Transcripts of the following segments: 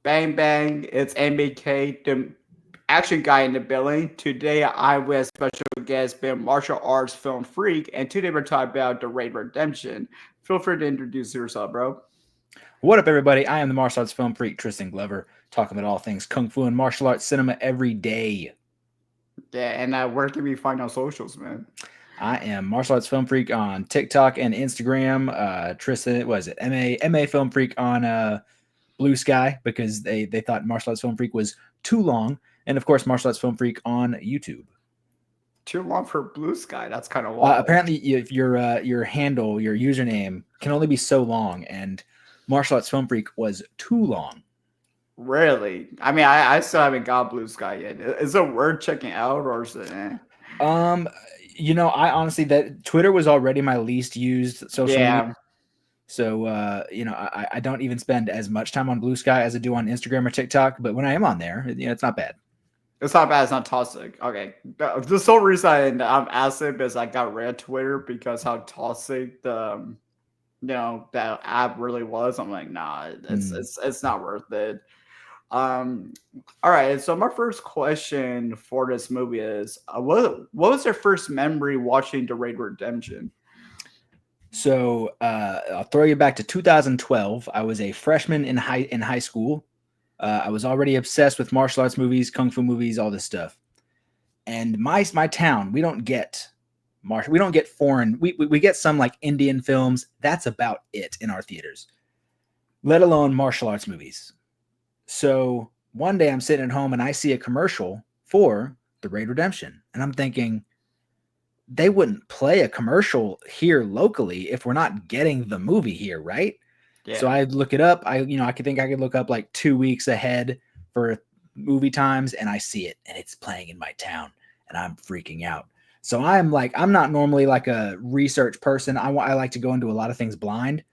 Bang bang, it's MBK, the action guy in the building. Today I'm with special guest, Ben Martial Arts Film Freak, and today we're talking about The Raid Redemption. Feel free to introduce yourself, bro. What up, everybody? I am the martial arts film freak Tristan Glover, talking about all things kung fu and martial arts cinema every day. Yeah, and where can we find our socials, man? I am martial arts film freak on TikTok and Instagram. Tristan, what is it? MA film freak on Blue Sky because they thought martial arts film freak was too long, and of course martial arts film freak on YouTube. Too long for Blue Sky. That's kind of wild. Apparently, if your handle, your username can only be so long, and martial arts film freak was too long. Really? I mean, I still haven't got Blue Sky yet. Is it worth checking out, or is it? I honestly that Twitter was already my least used social media. So I don't even spend as much time on Blue Sky as I do on Instagram or TikTok. But when I am on there, it's not bad. It's not bad. It's not toxic. Okay. The sole reason I'm asking is I got rid of Twitter because how toxic that app really was. I'm like, nah, it's not worth it. All right. So my first question for this movie is, what was your first memory watching The Raid Redemption? So I'll throw you back to 2012. I was a freshman in high school. I was already obsessed with martial arts movies, kung fu movies, all this stuff. And my town, we don't get foreign. We get some like Indian films. That's about it in our theaters, let alone martial arts movies. So one day I'm sitting at home and I see a commercial for The Raid Redemption, and I'm thinking, they wouldn't play a commercial here locally if we're not getting the movie here, right? Yeah. So I look it up. I could look up like 2 weeks ahead for movie times, and I see it, and it's playing in my town, and I'm freaking out. So I'm not normally like a research person. I like to go into a lot of things blind.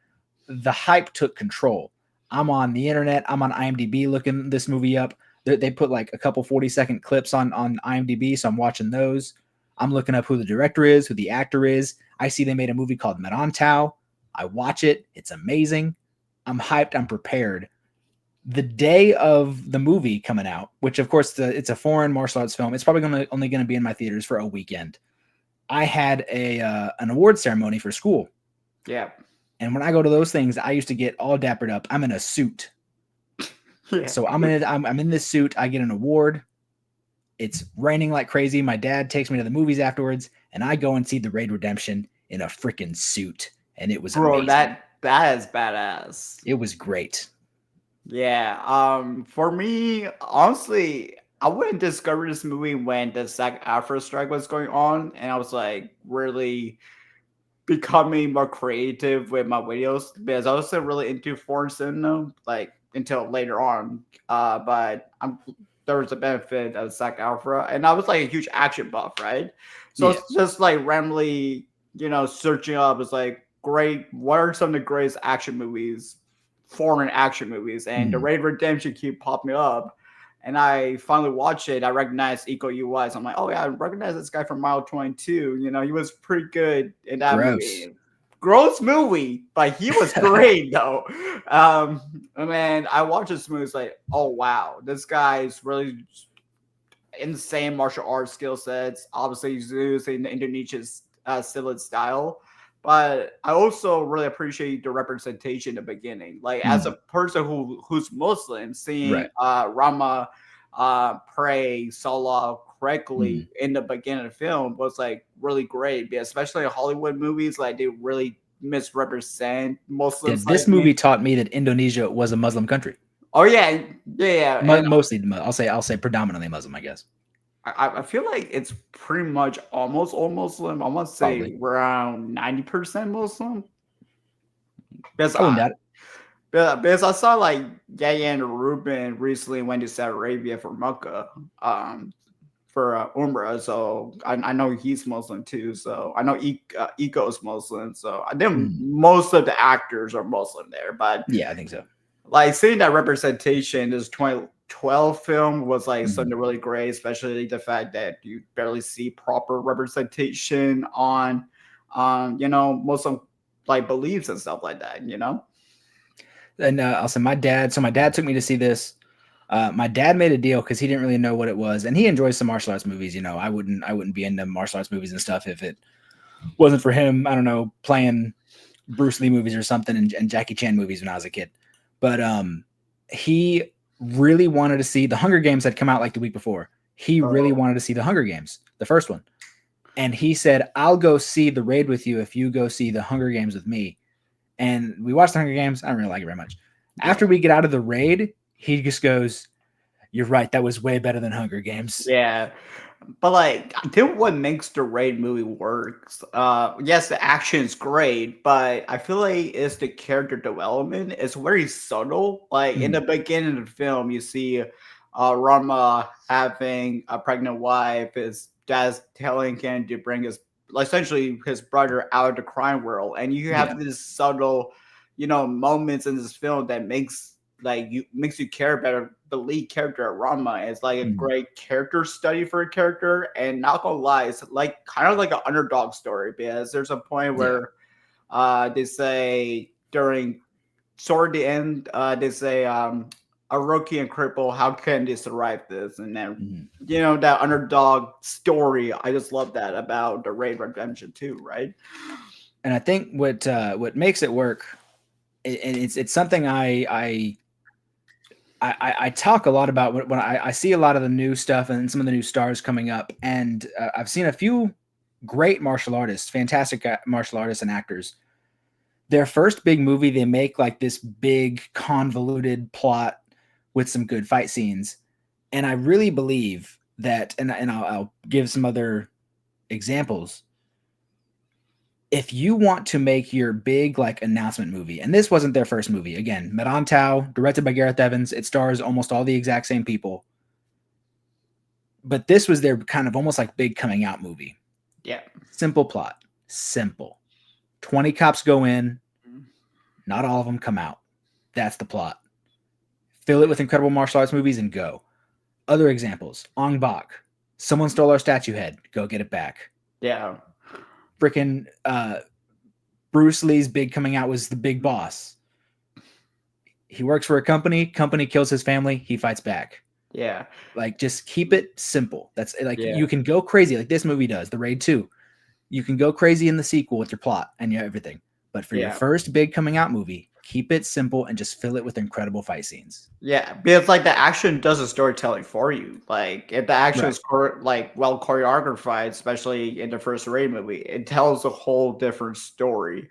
The hype took control. I'm on the internet. I'm on IMDb looking this movie up. They put like a couple 40-second clips on IMDb, so I'm watching those. I'm looking up who the director is, who the actor is. I see they made a movie called Marantau. I watch it. It's amazing. I'm hyped. I'm prepared. The day of the movie coming out, which of course it's a foreign martial arts film, it's probably only going to be in my theaters for a weekend. I had an award ceremony for school. Yeah. And when I go to those things, I used to get all dappered up. I'm in a suit. Yeah. So I'm in this suit. I get an award. It's raining like crazy. My dad takes me to the movies afterwards, and I go and see The Raid Redemption in a freaking suit. And it was amazing. That is badass. It was great. Yeah. For me, honestly, I wouldn't discover this movie when the SAG-AFTRA strike was going on, and I was like really becoming more creative with my videos because I was still really into foreign cinema, like until later on. But there was a benefit of SAG-AFTRA, and I was like a huge action buff, right? So it's just like randomly, searching up. It's like, great. What are some of the greatest action movies, foreign action movies? And The Raid Redemption keep popping up. And I finally watched it. I recognized Iko Uwais. I'm like, oh yeah, I recognize this guy from Mile 22. He was pretty good in that movie. Gross movie, but he was great though. Man, I watched this movie. It's like, oh wow, this guy's really insane martial arts skill sets. Obviously, he's using the Indonesia's Silat style. But I also really appreciate the representation in the beginning. Like as a person who's Muslim, seeing Rama pray Salah correctly in the beginning of the film was like really great. Especially in Hollywood movies, like they really misrepresent Muslims. Yeah, this movie taught me that Indonesia was a Muslim country. Oh yeah. Mostly, I'll say predominantly Muslim, I guess. I feel like it's pretty much almost all Muslim. I want to say around 90% Muslim. Because I saw like Yaya and Ruben recently went to Saudi Arabia for Mecca for Umrah. So I know he's Muslim too. So I know Iko is Muslim. So I think most of the actors are Muslim there. But yeah, I think so. Like seeing that representation is 2012 film was like something really great, especially the fact that you barely see proper representation on Muslim like beliefs and stuff like that. And I'll say my dad took me to see this. My dad made a deal because he didn't really know what it was, and he enjoys some martial arts movies. You know, I wouldn't be into martial arts movies and stuff if it wasn't for him. I don't know, playing Bruce Lee movies or something, and Jackie Chan movies when I was a kid. But he really wanted to see the Hunger Games had come out like the week before. He really Oh, wanted to see the Hunger Games, the first one, and he said, "I'll go see the Raid with you if you go see the Hunger Games with me." And we watched the Hunger Games. I don't really like it very much. yeah. After we get out of the Raid, he just goes, "You're right. That was way better than Hunger Games." Yeah. But like I think what makes the Raid movie works, yes, the action is great, but I feel like it's the character development. It's very subtle. Like in the Mhm. beginning of the film, you see Rama having a pregnant wife, his dad's telling him to bring his essentially his brother out of the crime world. And you Yeah. have this subtle, moments in this film that makes you care about the lead character Rama. It's like a Mhm. great character study for a character, and not gonna lie, it's like kind of like an underdog story because there's a point Yeah. where they say during toward the end, they say a rookie and cripple, how can they survive this? And then Mhm. that underdog story. I just love that about the Raid Redemption too, right? And I think what makes it work, and it's something I talk a lot about when I see a lot of the new stuff and some of the new stars coming up, and I've seen a few great martial artists, fantastic martial artists and actors. Their first big movie, they make like this big convoluted plot with some good fight scenes, and I really believe that, and I'll give some other examples. If you want to make your big like announcement movie, and this wasn't their first movie, again, Medan Tao, directed by Gareth Evans, it stars almost all the exact same people, but this was their kind of almost like big coming out movie. Yeah. Simple plot, simple. 20 cops go in, not all of them come out. That's the plot. Fill it with incredible martial arts movies and go. Other examples: Ong Bak. Someone stole our statue head. Go get it back. Yeah. Freaking Bruce Lee's big coming out was The Big Boss. He works for a company. Company kills his family. He fights back. Yeah. Like, just keep it simple. That's like, Yeah. you can go crazy like this movie does. The Raid 2. You can go crazy in the sequel with your plot and your everything. But for your Yeah. first big coming out movie, keep it simple and just fill it with incredible fight scenes. Yeah, because like the action does the storytelling for you. Like if the action Right. is like well choreographed, especially in the first Raid movie, it tells a whole different story.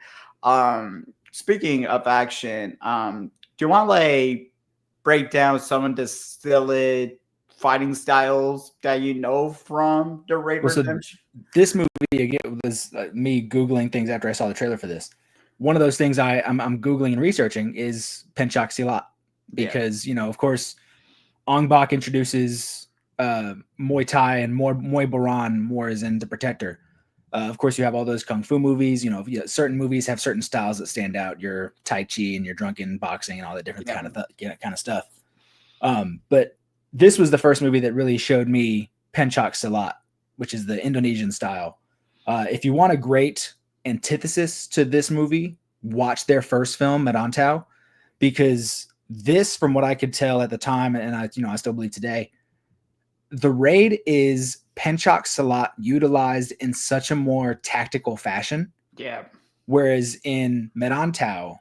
Speaking of action, do you want to like break down some of the silly fighting styles that you know from the Raid Well, so Redemption? this movie again was me Googling things after I saw the trailer for this. One of those things I'm Googling and researching is Penchak Silat Yeah, because, of course, Ong Bak introduces Muay Thai and more Muay Boran more as in the Protector. Of course, you have all those kung fu movies. Certain movies have certain styles that stand out. Your Tai Chi and your drunken boxing and all that different yeah, kind of stuff. But this was the first movie that really showed me Pencak Silat, which is the Indonesian style. If you want a great antithesis to this movie, watch their first film, Medantau, because this, from what I could tell at the time, and I still believe today, the Raid is Pencak Silat utilized in such a more tactical fashion, yeah, whereas in Medantau,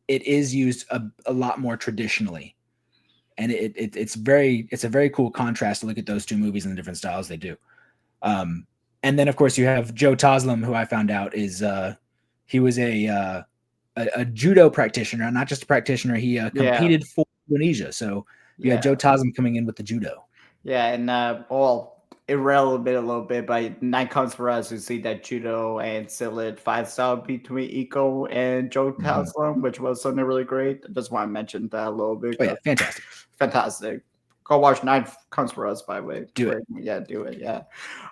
it is used a lot more traditionally, and it's a very cool contrast to look at those two movies and the different styles they do. And then of course you have Joe Taslim, who I found out is he was a judo practitioner, not just a practitioner. He yeah, competed for Indonesia, so you had yeah. Joe Taslim coming in with the judo. Yeah, and well, irrelevant a little bit, but night comes for us to see that Judo and Silid fight style between Iko and Joe Mhm. Taslim, which was something really great. I just want to mention that a little bit. Oh yeah, fantastic. Fantastic. Go watch Night Comes for Us, by the way. Do it. Yeah, do it. Yeah.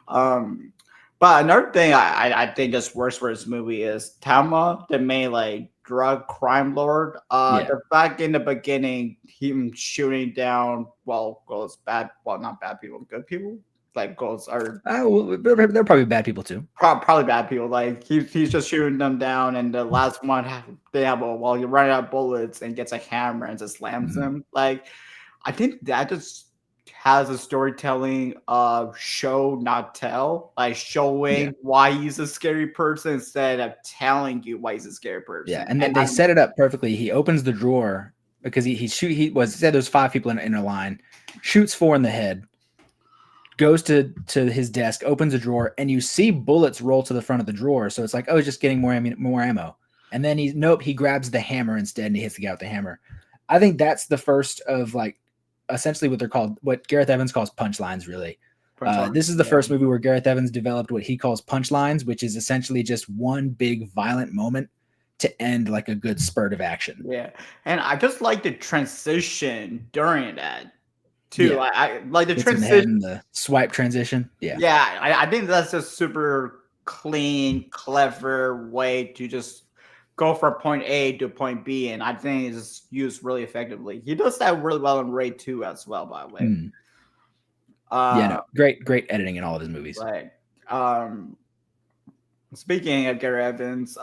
Um, but another thing I think just works for this movie is Tama, the main like drug crime lord. Yeah. The fact in the beginning, him shooting down goes bad, well not bad people, good people. Like goes are Well, they're probably bad people too. probably bad people. Like he's just shooting them down, and the last one they have you're running out of bullets and gets a hammer and just slams Mhm. them. Like I think that just has a storytelling of show not tell, like Yeah. showing why he's a scary person instead of telling you why he's a scary Yeah, person. and And they set it up perfectly. He opens the drawer because he was said there's 5 people in a line, shoots 4 in the head, goes to his desk, opens a drawer, and you see bullets roll to the front of the drawer. So it's like, oh, he's just getting more ammo. And then he grabs the hammer instead, and he hits the guy with the hammer. I think that's the first of like essentially what Gareth Evans calls punchlines. Really, this is the first movie where Gareth Evans developed what he calls punchlines, which is essentially just one big violent moment to end like a good spurt of action. yeah, and I just like the transition during that too. Yeah, I like the hits him in the head transition. and the swipe transition. Yeah, Yeah, I think that's a super clean, clever way to just go from point A to point B, and I think it's used really effectively. He does that really well in Raid 2 as well, by the way. Mm. Yeah, Uh, no, great editing in all of his movies. right. Um, Speaking of Gary Evans,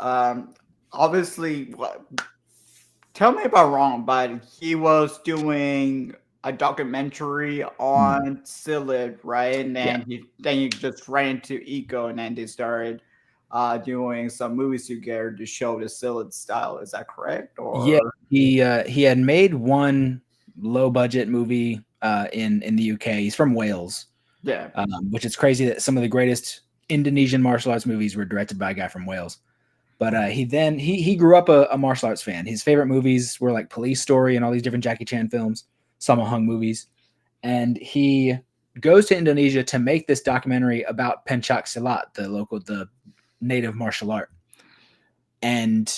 obviously, tell me if I'm wrong, but he was doing a documentary Mm. on Scylla, right? And Yeah. then you just ran into Eco, and then they started doing some movies together to show the Scylla style. Is that correct? Yeah, Or he had made one low budget movie in the UK. He's from Wales, yeah, which is crazy that some of the greatest Indonesian martial arts movies were directed by a guy from Wales. But he grew up a martial arts fan. His favorite movies were like Police Story and all these different Jackie Chan films, Sammo Hung movies. And he goes to Indonesia to make this documentary about Pencak Silat, the native martial art. And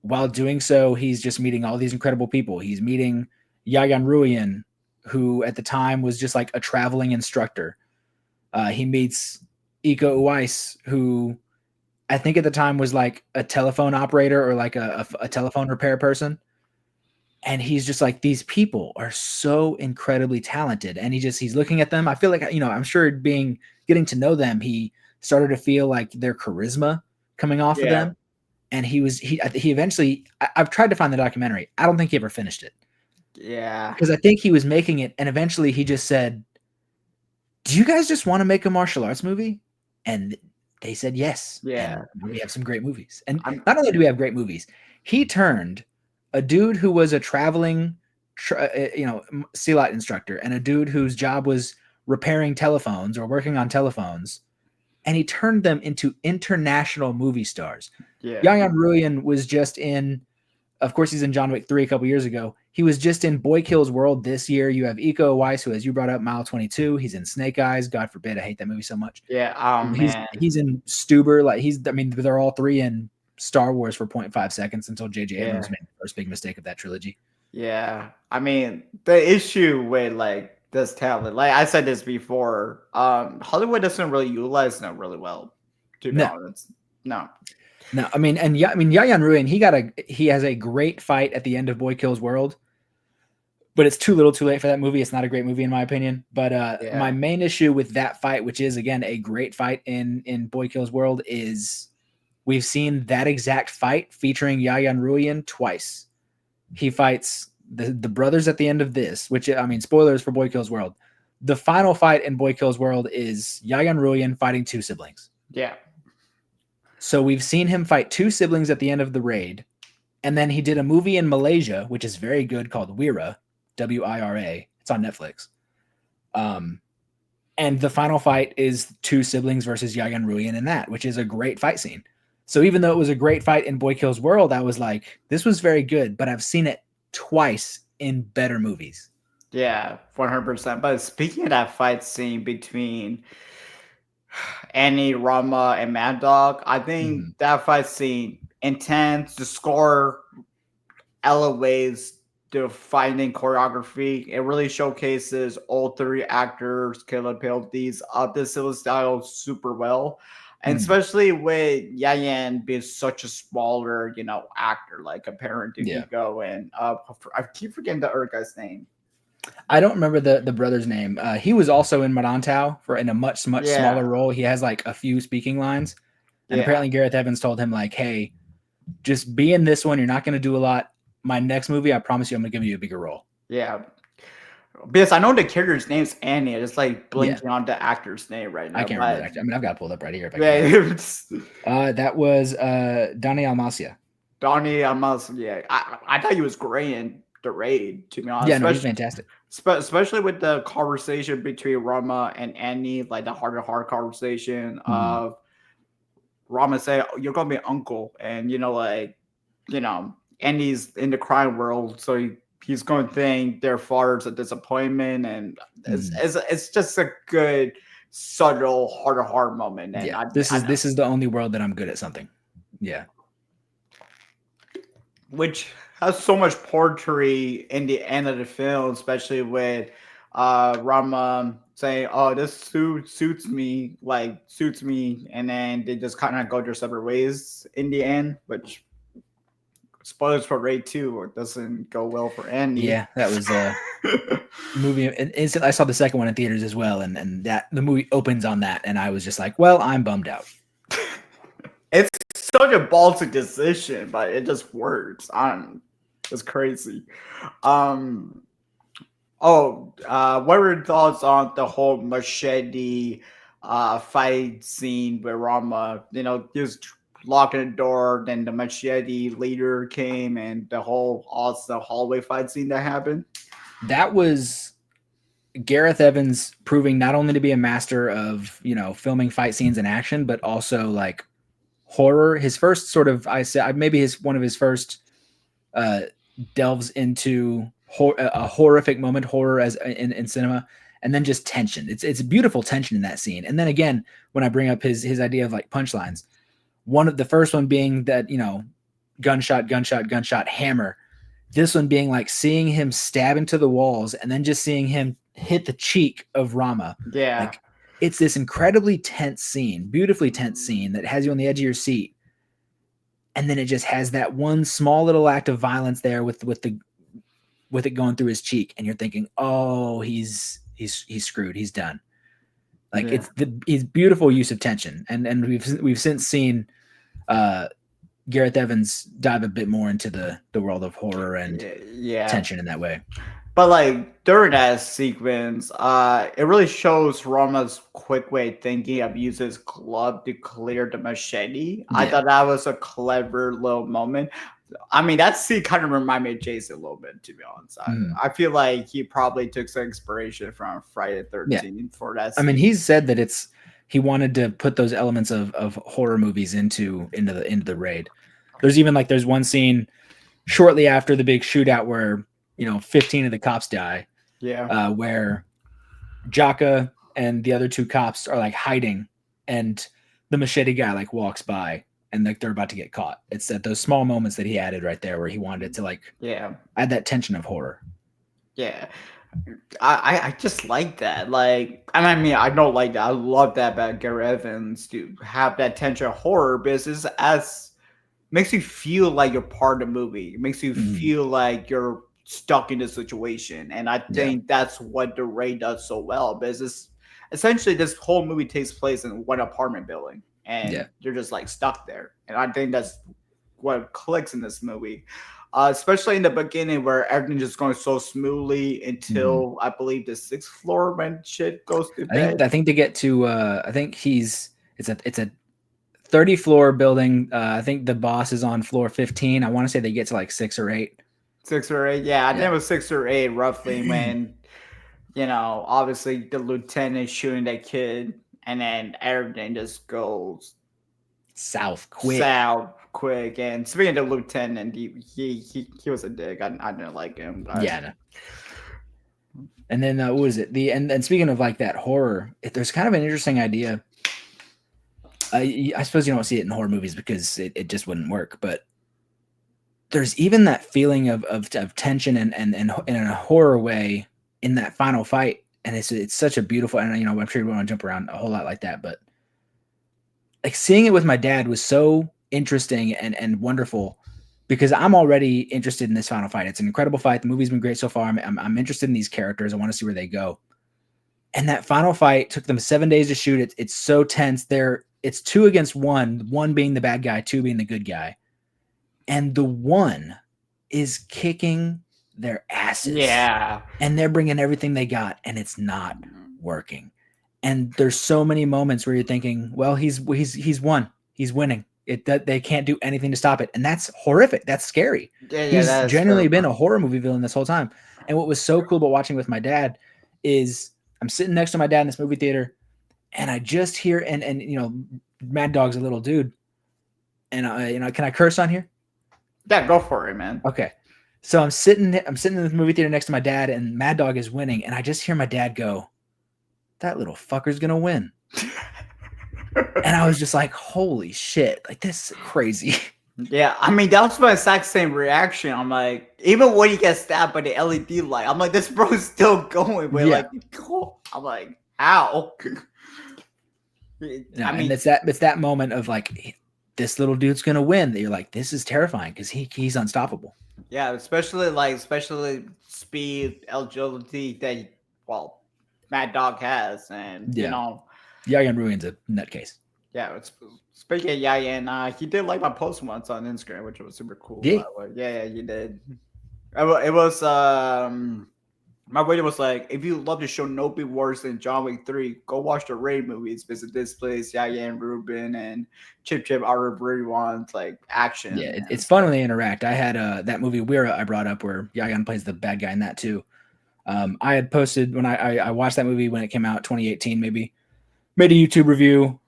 while doing so, he's just meeting all these incredible people. He's meeting Yayan Ruhian, who at the time was just like a traveling instructor. He meets Iko Uwais, who I think at the time was like a telephone operator or like a telephone repair person. And he's just like, these people are so incredibly talented. And he's looking at them. I feel like, I'm sure getting to know them, he started to feel like their charisma coming off of yeah, them. And he eventually, I've tried to find the documentary. I don't think he ever finished it yeah, because I think he was making it. And eventually he just said, do you guys just want to make a martial arts movie? And they said yes. yeah. And we have some great movies. And I'm not only do we have great movies, he turned a dude who was a traveling, Silat instructor and a dude whose job was repairing telephones or working on telephones, and he turned them into international movie stars. yeah, Yayan Ruhian was just in, of course, he's in John Wick 3 a couple years ago. He was just in Boy Kills World this year. You have Iko Uwais, who, as you brought up, Mile 22. He's in Snake Eyes. God forbid, I hate that movie so much. yeah. Oh man, He's in Stuber. They're all 3 in Star Wars for 0.5 seconds until J.J. Abrams made the first big mistake of that trilogy. yeah. I mean, the issue with like this talent, like I said this before, Hollywood doesn't really utilize them really well, to be No. honest. No. No, Yayan Ruhian, he has a great fight at the end of Boy Kills World, but it's too little too late for that movie. It's not a great movie in my opinion. But my main issue with that fight, which is again a great fight in Boy Kills World, is we've seen that exact fight featuring Yayan Ruhian twice. He fights the brothers at the end of this, which spoilers for Boy Kills World. The final fight in Boy Kills World is Yayan Ruhian fighting 2 siblings. Yeah. So we've seen him fight 2 siblings at the end of the raid. And then he did a movie in Malaysia, which is very good, called Wira, Wira. It's on Netflix. And the final fight is 2 siblings versus Yayan Ruhian in that, which is a great fight scene. So even though it was a great fight in Boy Kills World, I was like, this was very good, but I've seen it twice in better movies. Yeah, 100%. But speaking of that fight scene between Annie, Rama, and Mad Dog, I think that fight scene intense. The score elevates the fighting choreography. It really showcases all 3 actors' capabilities of the Scylla style super well. And especially with Yayan being such a smaller, actor, like comparing to Ego, and I keep forgetting the other guy's name. I don't remember the brother's name. He was also in Marantau in a much smaller role. He has like a few speaking lines, and apparently Gareth Evans told him like, "Hey, just be in this one. You're not going to do a lot. My next movie, I promise you, I'm going to give you a bigger role." Yeah. because I know the character's name's Annie. I just like Yeah. blinking on the actor's name right now. I can't remember But that. I mean, I've got it pulled up right here. If I yeah, can. it's That was Donnie Almacia. Donnie. Yeah, I thought he was great in the raid. To be honest, Yeah, no, he's fantastic. especially with the conversation between Rama and Annie, like the heart to heart conversation of Rama say, oh, "You're gonna be an uncle," and Annie's in the crime world, so he's going to think their father's a disappointment, and it's just a good subtle heart to heart moment. And Yeah, this is the only world that I'm good at something. Yeah, which has so much poetry in the end of the film, especially with Rama saying, "Oh, this suits me," and then they just kind of go their separate ways in the end, which spoilers for Raid 2, it doesn't go well for Andy. Yeah, that was a movie. And I saw the second one in theaters as well, and that the movie opens on that, and I was just like, well, I'm bummed out. It's such a ballsy decision, but it just works. It's crazy. What were your thoughts on the whole machete fight scene where Rama, just locking the door, then the machete leader came, and the whole awesome hallway fight scene that happened? That was Gareth Evans proving not only to be a master of, filming fight scenes in action, but also like horror. His first sort of, maybe one of his first delves into a horrific moment, horror as in cinema, and then just tension. It's beautiful tension in that scene. And then again, when I bring up his idea of like punchlines, the first one being that, gunshot, hammer. This one being like seeing him stab into the walls and then just seeing him hit the cheek of Rama. Yeah. Like, it's this incredibly tense scene, beautifully tense scene that has you on the edge of your seat. And then it just has that one small little act of violence there with it going through his cheek. And you're thinking, oh, he's screwed. He's done. Like, yeah. It's beautiful use of tension. And we've since seen Gareth Evans dive a bit more into the world of horror and tension in that way. But like during that sequence, it really shows Rama's quick way of thinking of using his glove to clear the machete. Yeah. I thought that was a clever little moment. I mean, that scene kind of reminded me of Jason a little bit, to be honest. I feel like he probably took some inspiration from Friday the 13th for that scene. I mean, he's said that he wanted to put those elements of horror movies into the raid. There's even there's one scene shortly after the big shootout where 15 of the cops die. Yeah. Where Jaka and the other two cops are like hiding, and the machete guy walks by, and they're about to get caught. It's at those small moments that he added right there where he wanted to add that tension of horror. Yeah. I just like that. I mean, I don't like that. I love that about Gareth Evans to have that tension of horror business makes you feel like you're part of the movie. It makes you feel like you're stuck in the situation. And I think that's what the raid does so well, because essentially this whole movie takes place in one apartment building, and you're just stuck there. And I think that's what clicks in this movie. Especially in the beginning where everything just going so smoothly until I believe the 6th floor when shit goes to bed. I think they get to I think it's a 30 floor building. I think the boss is on floor 15. I want to say they get to 6 or 8. 6 or 8, yeah. I think it was 6 or 8 roughly when obviously the lieutenant is shooting that kid, and then everything just goes south quick. And speaking of the lieutenant, he was a dick. I didn't like him. No. And then what was it? And speaking of that horror, there's kind of an interesting idea. I suppose you don't see it in horror movies because it just wouldn't work. But there's even that feeling of tension and in a horror way in that final fight, and it's such a beautiful. And I'm sure you want to jump around a whole lot like that, but seeing it with my dad was so interesting and wonderful because I'm already interested in this final fight. It's an incredible fight. The movie's been great so far. I'm interested in these characters. I want to see where they go. And that final fight took them 7 days to shoot. It's so tense. It's 2 against 1 being the bad guy, 2 being the good guy. And the 1 is kicking their asses. Yeah. And they're bringing everything they got, and it's not working. And there's so many moments where you're thinking, well, he's won. He's winning. They can't do anything to stop it. And that's horrific. That's scary. Yeah, He's that's genuinely been a horror movie villain this whole time. And what was so cool about watching with my dad is I'm sitting next to my dad in this movie theater, and I just hear, and Mad Dog's a little dude. And can I curse on here? Yeah, go for it, man. Okay. So I'm sitting in the movie theater next to my dad, and Mad Dog is winning, and I just hear my dad go, "That little fucker's gonna win." And I was just like, holy shit, like this is crazy. Yeah, I mean, that was my exact same reaction. I'm like, even when he gets stabbed by the LED light, I'm like, this bro's still going. But Yeah. I'm like, ow. I mean, it's that moment of like, this little dude's gonna win. That you're like, this is terrifying because he's unstoppable. Yeah, especially speed, agility that Mad Dog has, and Yayan Ruin's a nutcase. Yeah, speaking of Yayan, he did like my post once on Instagram, which was super cool. Did Yeah, he did. It was my video was like, if you love the show Nope worse than John Wick 3, go watch the Raid movies. Visit this place, Yayan Rubin and Chip are really want like action. Yeah, it's fun when they interact. I had that movie Weira I brought up where Yayan plays the bad guy in that too. I had posted when I watched that movie when it came out, 2018 maybe, made a YouTube review,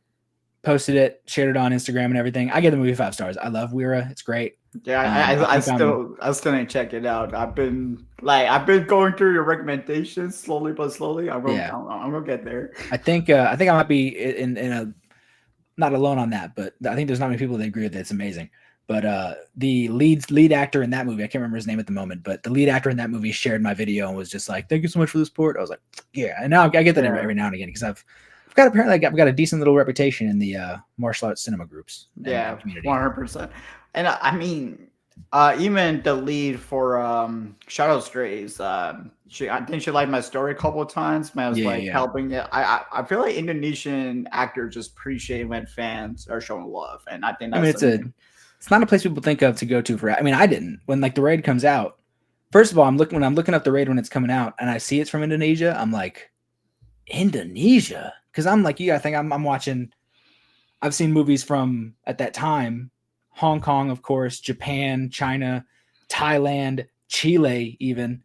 posted it, shared it on Instagram and everything. I give the movie 5 stars. I love Weira. It's great. Yeah, I still need to check it out. I've been going through your recommendations slowly but slowly. I'm gonna get there. I think I might be in a not alone on that, but I think there's not many people that agree with it. It's amazing. But the lead actor in that movie, I can't remember his name at the moment, but the lead actor in that movie shared my video and was just like, "Thank you so much for the support." I was like, "Yeah," and now I get that every now and again because I've got a decent little reputation in the martial arts cinema groups. Yeah, community. 100%. And I mean, even the lead for Shadow Strays, I think she liked my story a couple of times. Man, I was helping it. I feel like Indonesian actors just appreciate when fans are showing love, and I think that's it's not a place people think of to go to for. I mean, I didn't when like the Raid comes out. First of all, when I'm looking up the Raid when it's coming out, and I see it's from Indonesia, I'm like, Indonesia, because I'm like you. I think I'm watching. I've seen movies from at that time, Hong Kong, of course, Japan, China, Thailand, Chile, even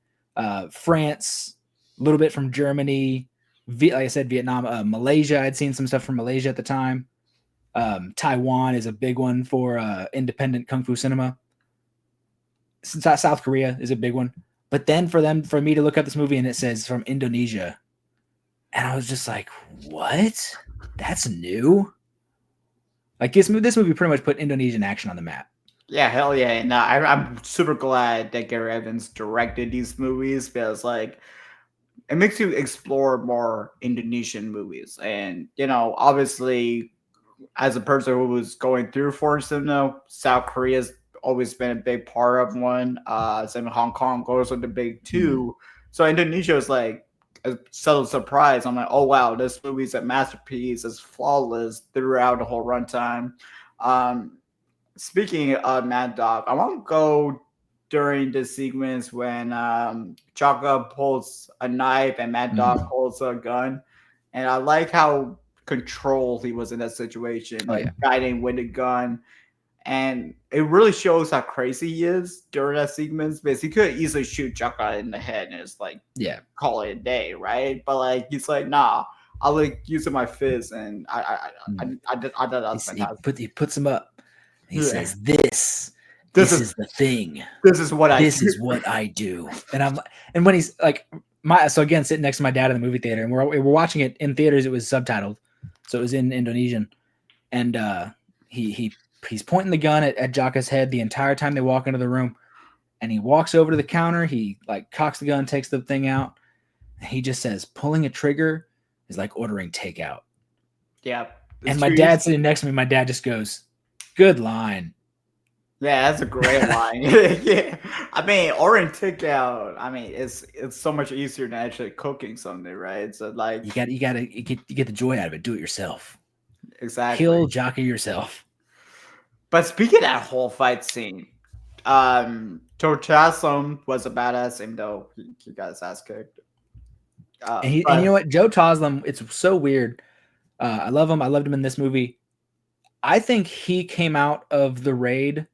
France, a little bit from Germany. Like I said, Vietnam, Malaysia. I'd seen some stuff from Malaysia at the time. Taiwan is a big one for independent kung fu cinema. South Korea is a big one. But then for me to look up this movie and it says from Indonesia, and I was just like, what? That's new. Like this movie pretty much put Indonesian action on the map. Yeah, hell yeah. And I'm super glad that Gary Evans directed these movies because like it makes you explore more Indonesian movies. And obviously as a person who was going through forced cinema, South Korea's always been a big part of one. Same Hong Kong goes with the big two. So Indonesia is like a subtle surprise. I'm like, oh wow, this movie's a masterpiece. It's flawless throughout the whole runtime. Speaking of Mad Dog, I want to go during the sequence when Chaka pulls a knife and Mad Dog pulls a gun, and I like how controlled he was in that situation, guiding with the gun. And it really shows how crazy he is during that sequence because he could easily shoot Chaka in the head and just call it a day, right? But like he's like, nah, I'll like using my fist, and I thought that was fantastic. He puts him up. He says, "This is the thing. This is what I do." And when he's like so again sitting next to my dad in the movie theater, and we're watching it in theaters. It was subtitled, so it was in Indonesian, and he's pointing the gun at Jaka's head the entire time they walk into the room, and he walks over to the counter. He like cocks the gun, takes the thing out. And he just says, "Pulling a trigger is like ordering takeout." Yeah. And my dad sitting next to me, my dad just goes, "Good line." Yeah, that's a great line. Yeah, I mean, ordering takeout. I mean, it's so much easier than actually cooking something, right? So like, you get the joy out of it. Do it yourself. Exactly. Kill Jaka yourself. But speaking of that whole fight scene, George Chaslin was a badass, even though he got his ass kicked. And you know what, Joe Toslim, it's so weird. I love him. I loved him in this movie. I think he came out of the raid,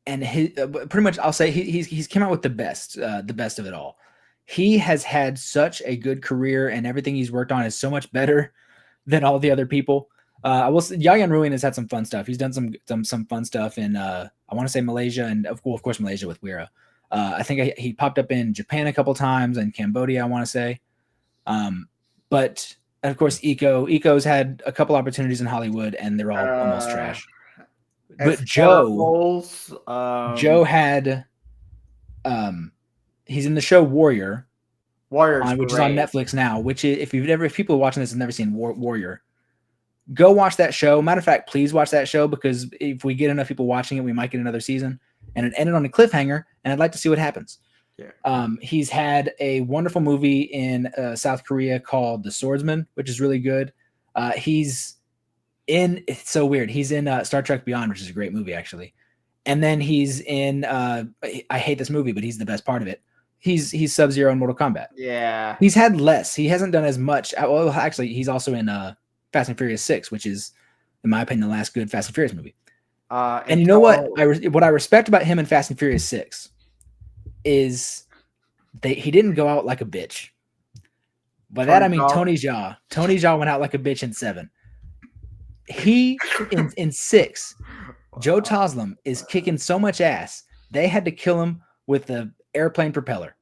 and he pretty much, I'll say he's came out with the best of it all. He has had such a good career, and everything he's worked on is so much better than all the other people. I will say Yayan Ruin has had some fun stuff. He's done some fun stuff in I want to say Malaysia, and of course Malaysia with Wira. I think he popped up in Japan a couple times, and Cambodia, I want to say. But of course, Eco's had a couple opportunities in Hollywood, and they're all almost trash. But Joe had, he's in the show Warrior, which is on Netflix now. Which if people are watching this and never seen Warrior, go watch that show. Matter of fact, please watch that show, because if we get enough people watching it, we might get another season. And it ended on a cliffhanger, and I'd like to see what happens. Yeah. He's had a wonderful movie in South Korea called The Swordsman, which is really good. It's so weird. He's in Star Trek Beyond, which is a great movie, actually. And then he's in, I hate this movie, but he's the best part of it. He's Sub-Zero in Mortal Kombat. Yeah. He's had less. He hasn't done as much. Well, actually, he's also in Fast and Furious 6, which is, in my opinion, the last good Fast and Furious movie. And you know what? What I respect about him in Fast and Furious 6 is he didn't go out like a bitch. By that I mean Tony Jaa. Tony Jaa went out like a bitch in 7. He in 6, Joe Toslim is kicking so much ass. They had to kill him with the airplane propeller.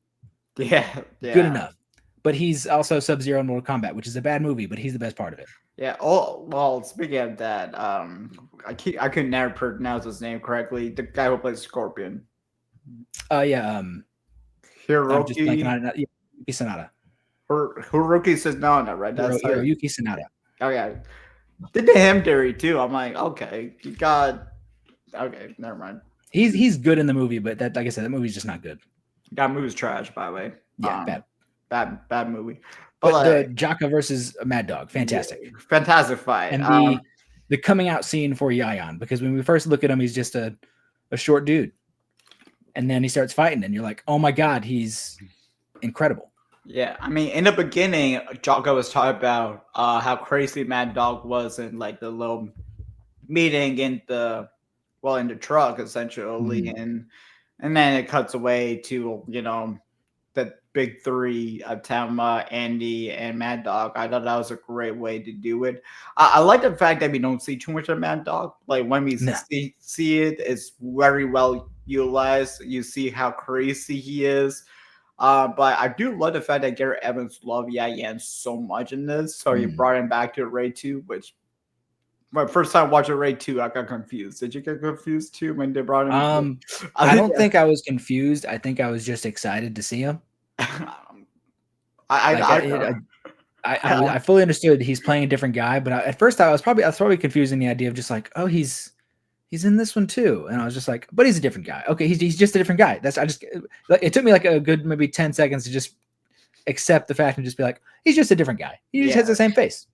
Yeah. Good enough. But he's also Sub-Zero in Mortal Kombat, which is a bad movie, but he's the best part of it. Yeah. Oh, well, speaking of that, I could never pronounce his name correctly. The guy who plays Scorpion. Yeah. Hiroki Sanada. Hiroki Sanada, right? That's Hiroyuki Sanada. Oh yeah. Did the Ham Dairy too. I'm like, okay, okay, never mind. He's good in the movie, but that, like I said, that movie's just not good. That movie's trash, by the way. Yeah, bad movie. But the Jaka versus Mad Dog, fantastic. Yeah, fantastic fight. And the coming out scene for Yayan, because when we first look at him, he's just a short dude. And then he starts fighting, and you're like, oh my God, he's incredible. Yeah, I mean, in the beginning, Jaka was talking about how crazy Mad Dog was in like the little meeting in the truck, essentially, Mm-hmm. and then it cuts away to the big three of Tama, Andy, and Mad Dog. I thought that was a great way to do it. I like the fact that we don't see too much of Mad Dog. Like when we see it, it's very well utilized. You see how crazy he is. But I do love the fact that Garrett Evans loved Yayan so much in this. So he brought him back to Raid 2, which my first time watching Raid 2, I got confused. Did you get confused too when they brought him? I don't think I was confused. I think I was just excited to see him. I fully understood he's playing a different guy, but at first I was probably confusing the idea of just like, oh, he's in this one too, and I was just like, but he's a different guy. Okay, he's just a different guy. It took me like a good maybe 10 seconds to just accept the fact and just be like, he's just a different guy. He just has the same face.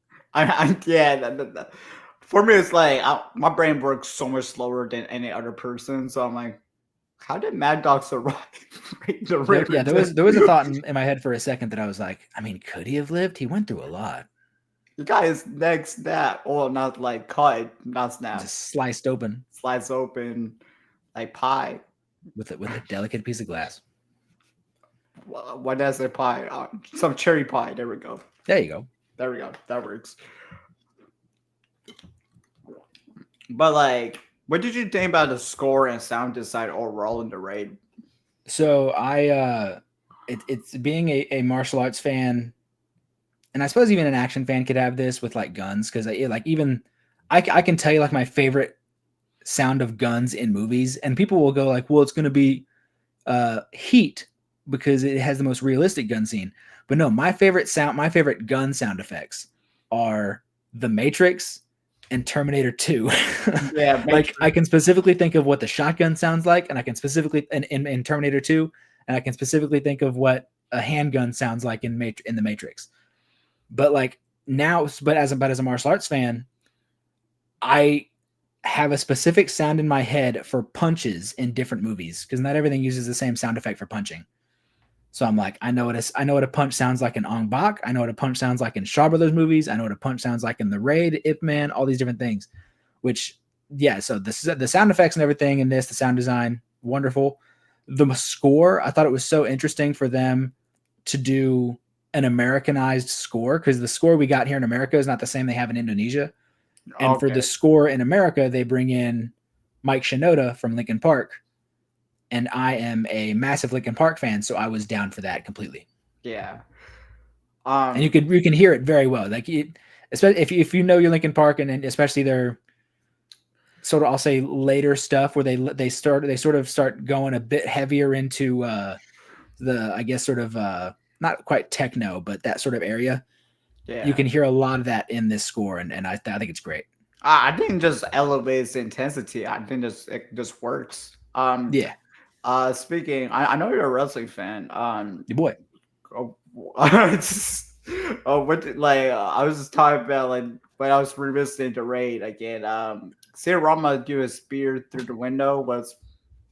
For me, it's like my brain works so much slower than any other person, so I'm like, how did Mad Dog survive? There was a thought in my head for a second that I was like, I mean, could he have lived? He went through a lot. The guy is neck snap, or not like cut, not snap, just sliced open like pie with a delicate piece of glass. What does a pie? Some cherry pie. There we go. There you go. There we go. That works. But like, what did you think about the score and sound design overall in the Raid? So it's being a martial arts fan, and I suppose even an action fan could have this with like guns, because I can tell you like my favorite sound of guns in movies, and people will go like, well, it's going to be Heat because it has the most realistic gun scene. But no, my favorite gun sound effects are The Matrix and Terminator 2. Yeah, like I can specifically think of what the shotgun sounds like, and I can specifically in Terminator 2, and I can specifically think of what a handgun sounds like in the Matrix. But like now, as a martial arts fan, I have a specific sound in my head for punches in different movies because not everything uses the same sound effect for punching. So I'm like, I know what a punch sounds like in Ong Bak. I know what a punch sounds like in Shaw Brothers movies. I know what a punch sounds like in The Raid, Ip Man, all these different things. Which, yeah. So this is the sound effects and everything in this, the sound design, wonderful. The score, I thought it was so interesting for them to do an Americanized score because the score we got here in America is not the same they have in Indonesia. And for the score in America, they bring in Mike Shinoda from Linkin Park. And I am a massive Linkin Park fan, so I was down for that completely. Yeah. And you can hear it very well. Like, especially if you know your Linkin Park, and especially their sort of, I'll say, later stuff where they sort of start going a bit heavier into the, I guess, sort of not quite techno, but that sort of area. Yeah. You can hear a lot of that in this score, and I think it's great. I think it just elevates the intensity. I think it just works. Yeah. Speaking, I know you're a wrestling fan. Your boy. I was just talking about like when I was revisiting the raid again. Seeing Rama do a spear through the window was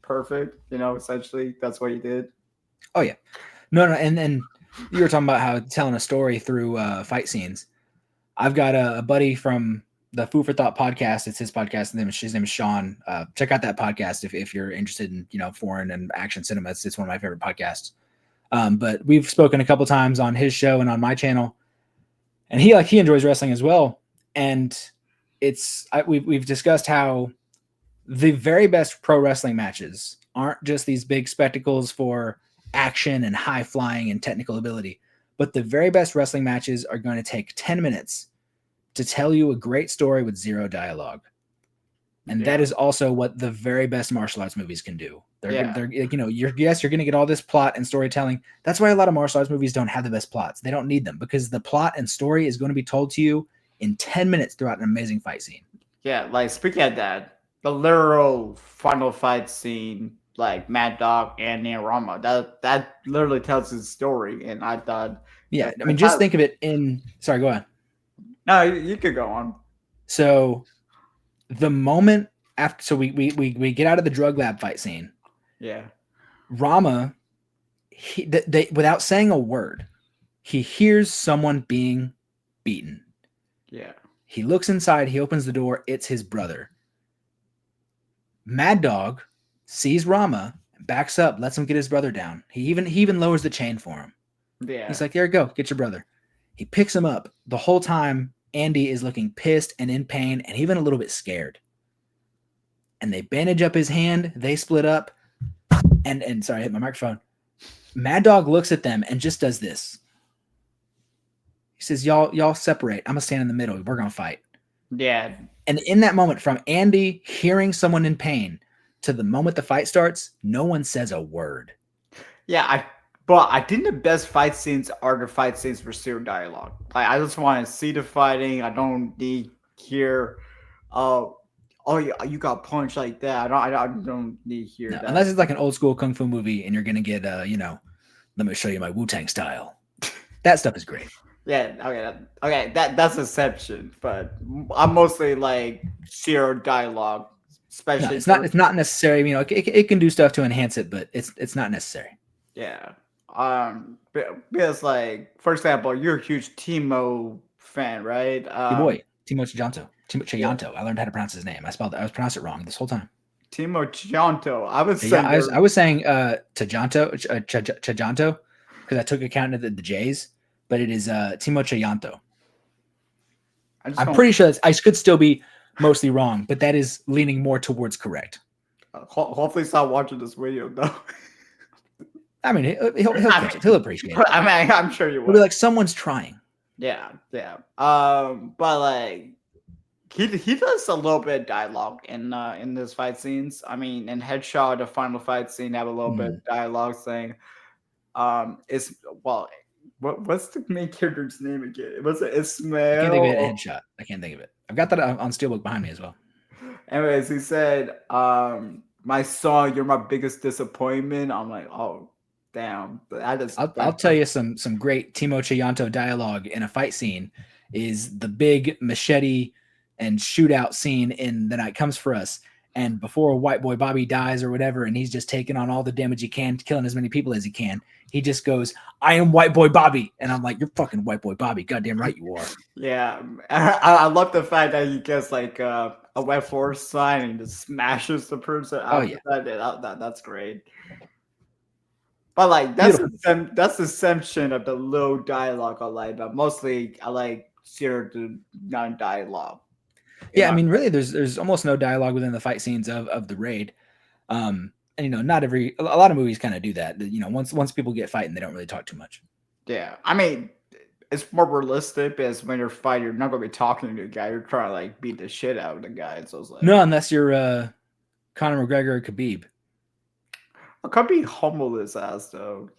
perfect. Essentially that's what he did. Oh yeah, no, and you were talking about how telling a story through fight scenes. I've got a buddy from the Food for Thought podcast. It's his podcast. His name is Sean. Check out that podcast if you're interested in foreign and action cinema. It's one of my favorite podcasts. But we've spoken a couple times on his show and on my channel, and he enjoys wrestling as well. And we've discussed how the very best pro wrestling matches aren't just these big spectacles for action and high flying and technical ability, but the very best wrestling matches are going to take 10 minutes to tell you a great story with zero dialogue. And that is also what the very best martial arts movies can do. They're you're going to get all this plot and storytelling. That's why a lot of martial arts movies don't have the best plots. They don't need them because the plot and story is going to be told to you in 10 minutes throughout an amazing fight scene. Yeah, like speaking of that, the literal final fight scene, like Mad Dog and Rama, that literally tells his story. And I thought, yeah, I mean, just think of it sorry, go on. No, you could go on. So the moment after, so we get out of the drug lab fight scene. Yeah. Rama, they without saying a word, he hears someone being beaten. Yeah. He looks inside, he opens the door, it's his brother. Mad Dog sees Rama, backs up, lets him get his brother down. He even lowers the chain for him. Yeah. He's like, there you go, get your brother. He picks him up. The whole time, Andy is looking pissed and in pain and even a little bit scared. And they bandage up his hand, they split up, and sorry, I hit my microphone. Mad Dog looks at them and just does this. He says, y'all separate. I'm gonna stand in the middle. We're gonna fight. Yeah. And in that moment, from Andy hearing someone in pain to the moment the fight starts, no one says a word. Yeah, but I think the best fight scenes are the fight scenes with zero dialogue. Like I just want to see the fighting. I don't need hear, oh yeah, you got punched like that. I don't need hear that. Unless it's like an old school kung fu movie and you're gonna get let me show you my Wu-Tang style. That stuff is great. Yeah, okay, that's exception, but I'm mostly like zero dialogue, especially. No, it's not necessary. It can do stuff to enhance it, but it's not necessary. Yeah. Because like, for example, you're a huge Timo fan, right? Your boy, Timo Chayanto. Chayanto. I learned how to pronounce his name. I was pronouncing it wrong this whole time. Timo Chayanto. I was saying Chayanto because I took account of the J's, but it is Timo Chayanto. I'm pretty sure I could still be mostly wrong, but that is leaning more towards correct. Hopefully, stop watching this video though. I mean, he'll appreciate it. I mean, I'm sure you will. He'll be like, someone's trying. Yeah. But like, he does a little bit of dialogue in those fight scenes. I mean, in Headshot, the final fight scene, have a little bit of dialogue saying, what's the main character's name again? Was it Ismail? I can't think of it. Headshot. I can't think of it. I've got that on Steelbook behind me as well. Anyways, he said, my son, you're my biggest disappointment. I'm like, oh, damn. I'll tell you some great Timo Chayanto dialogue in a fight scene is the big machete and shootout scene in The Night Comes for Us. And before White Boy Bobby dies or whatever, and he's just taking on all the damage he can, killing as many people as he can, he just goes, "I am White Boy Bobby." And I'm like, "You're fucking White Boy Bobby. Goddamn right you are." Yeah, I love the fact that he gets like a wet force sign and just smashes the person Oh, out. yeah. That's great. But like Beautiful. that's the assumption of the low dialogue I like, but mostly I like 0 to none dialogue. Yeah, I mean, really, there's almost no dialogue within the fight scenes of the raid. And not a lot of movies kind of do that. Once people get fighting, they don't really talk too much. Yeah, I mean, it's more realistic because when you're fighting, you're not gonna be talking to the guy. You're trying to like beat the shit out of the guy. So it's like No, unless you're Conor McGregor or Khabib. I could be humble his ass though.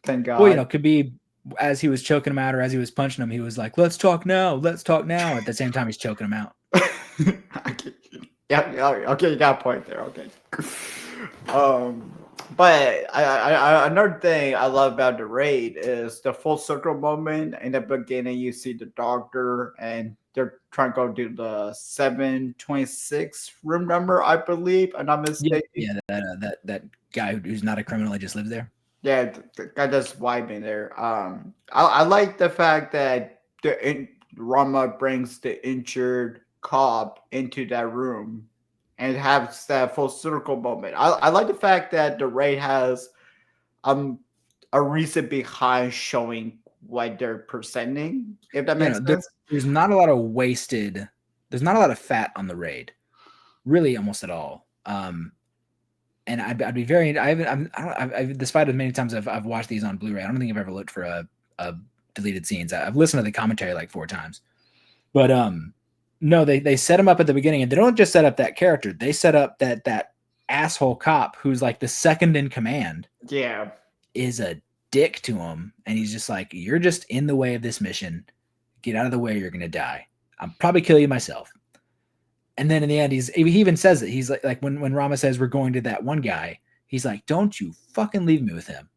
Thank God. Well, Khabib, as he was choking him out or as he was punching him, he was like, "Let's talk now. Let's talk now." At the same time, he's choking him out. Yeah, okay, you got a point there. Okay. But another thing I love about the raid is the full circle moment. In the beginning, you see the doctor and they're trying to go to the 726 room number, I believe. I'm not mistaken. Yeah, that guy who's not a criminal, he just lives there. Yeah, the guy just vibing there. I like the fact that Rama brings the injured cop into that room and has that full circle moment. I like the fact that the raid has a reason behind showing what they're presenting. If that makes sense. There's not a lot of wasted. There's not a lot of fat on the raid, really, almost at all. And I'd be very. I've despite as many times I've watched these on Blu-ray, I don't think I've ever looked for a deleted scenes. I've listened to the commentary like 4 times, but no, they set him up at the beginning, and they don't just set up that character. They set up that asshole cop who's like the second in command. Yeah, is a dick to him, and he's just like, "You're just in the way of this mission. Get out of the way. You're gonna die. I'll probably kill you myself." And then in the end, he even says it. He's like when Rama says we're going to that one guy, he's like, "Don't you fucking leave me with him."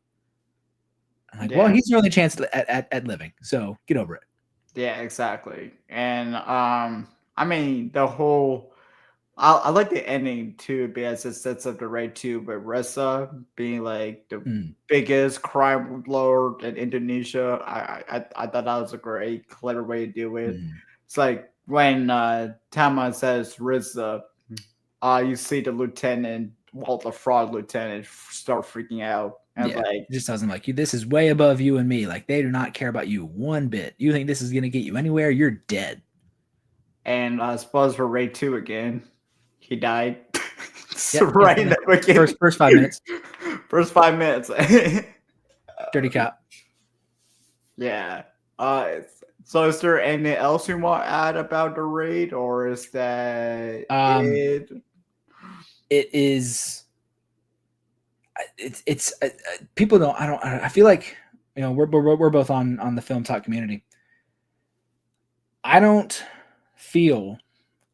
I'm like, well, he's your only chance at living, so get over it. Yeah, exactly. And I mean the whole. I like the ending too because it sets up the raid too, with Reza being like the biggest crime lord in Indonesia. I thought that was a great, clever way to do it. It's like when Tama says Reza, you see the lieutenant, the fraud lieutenant, start freaking out. And like, just tells him like, "This is way above you and me. Like, they do not care about you one bit. You think this is gonna get you anywhere? You're dead." And spoilers for raid 2 again. He died. Right in the beginning. First 5 minutes. First 5 minutes. Dirty cop. Yeah. So is there anything else you want to add about the raid, or is that it? It is. It's people don't. I feel like we're both on the Film Talk community. I don't feel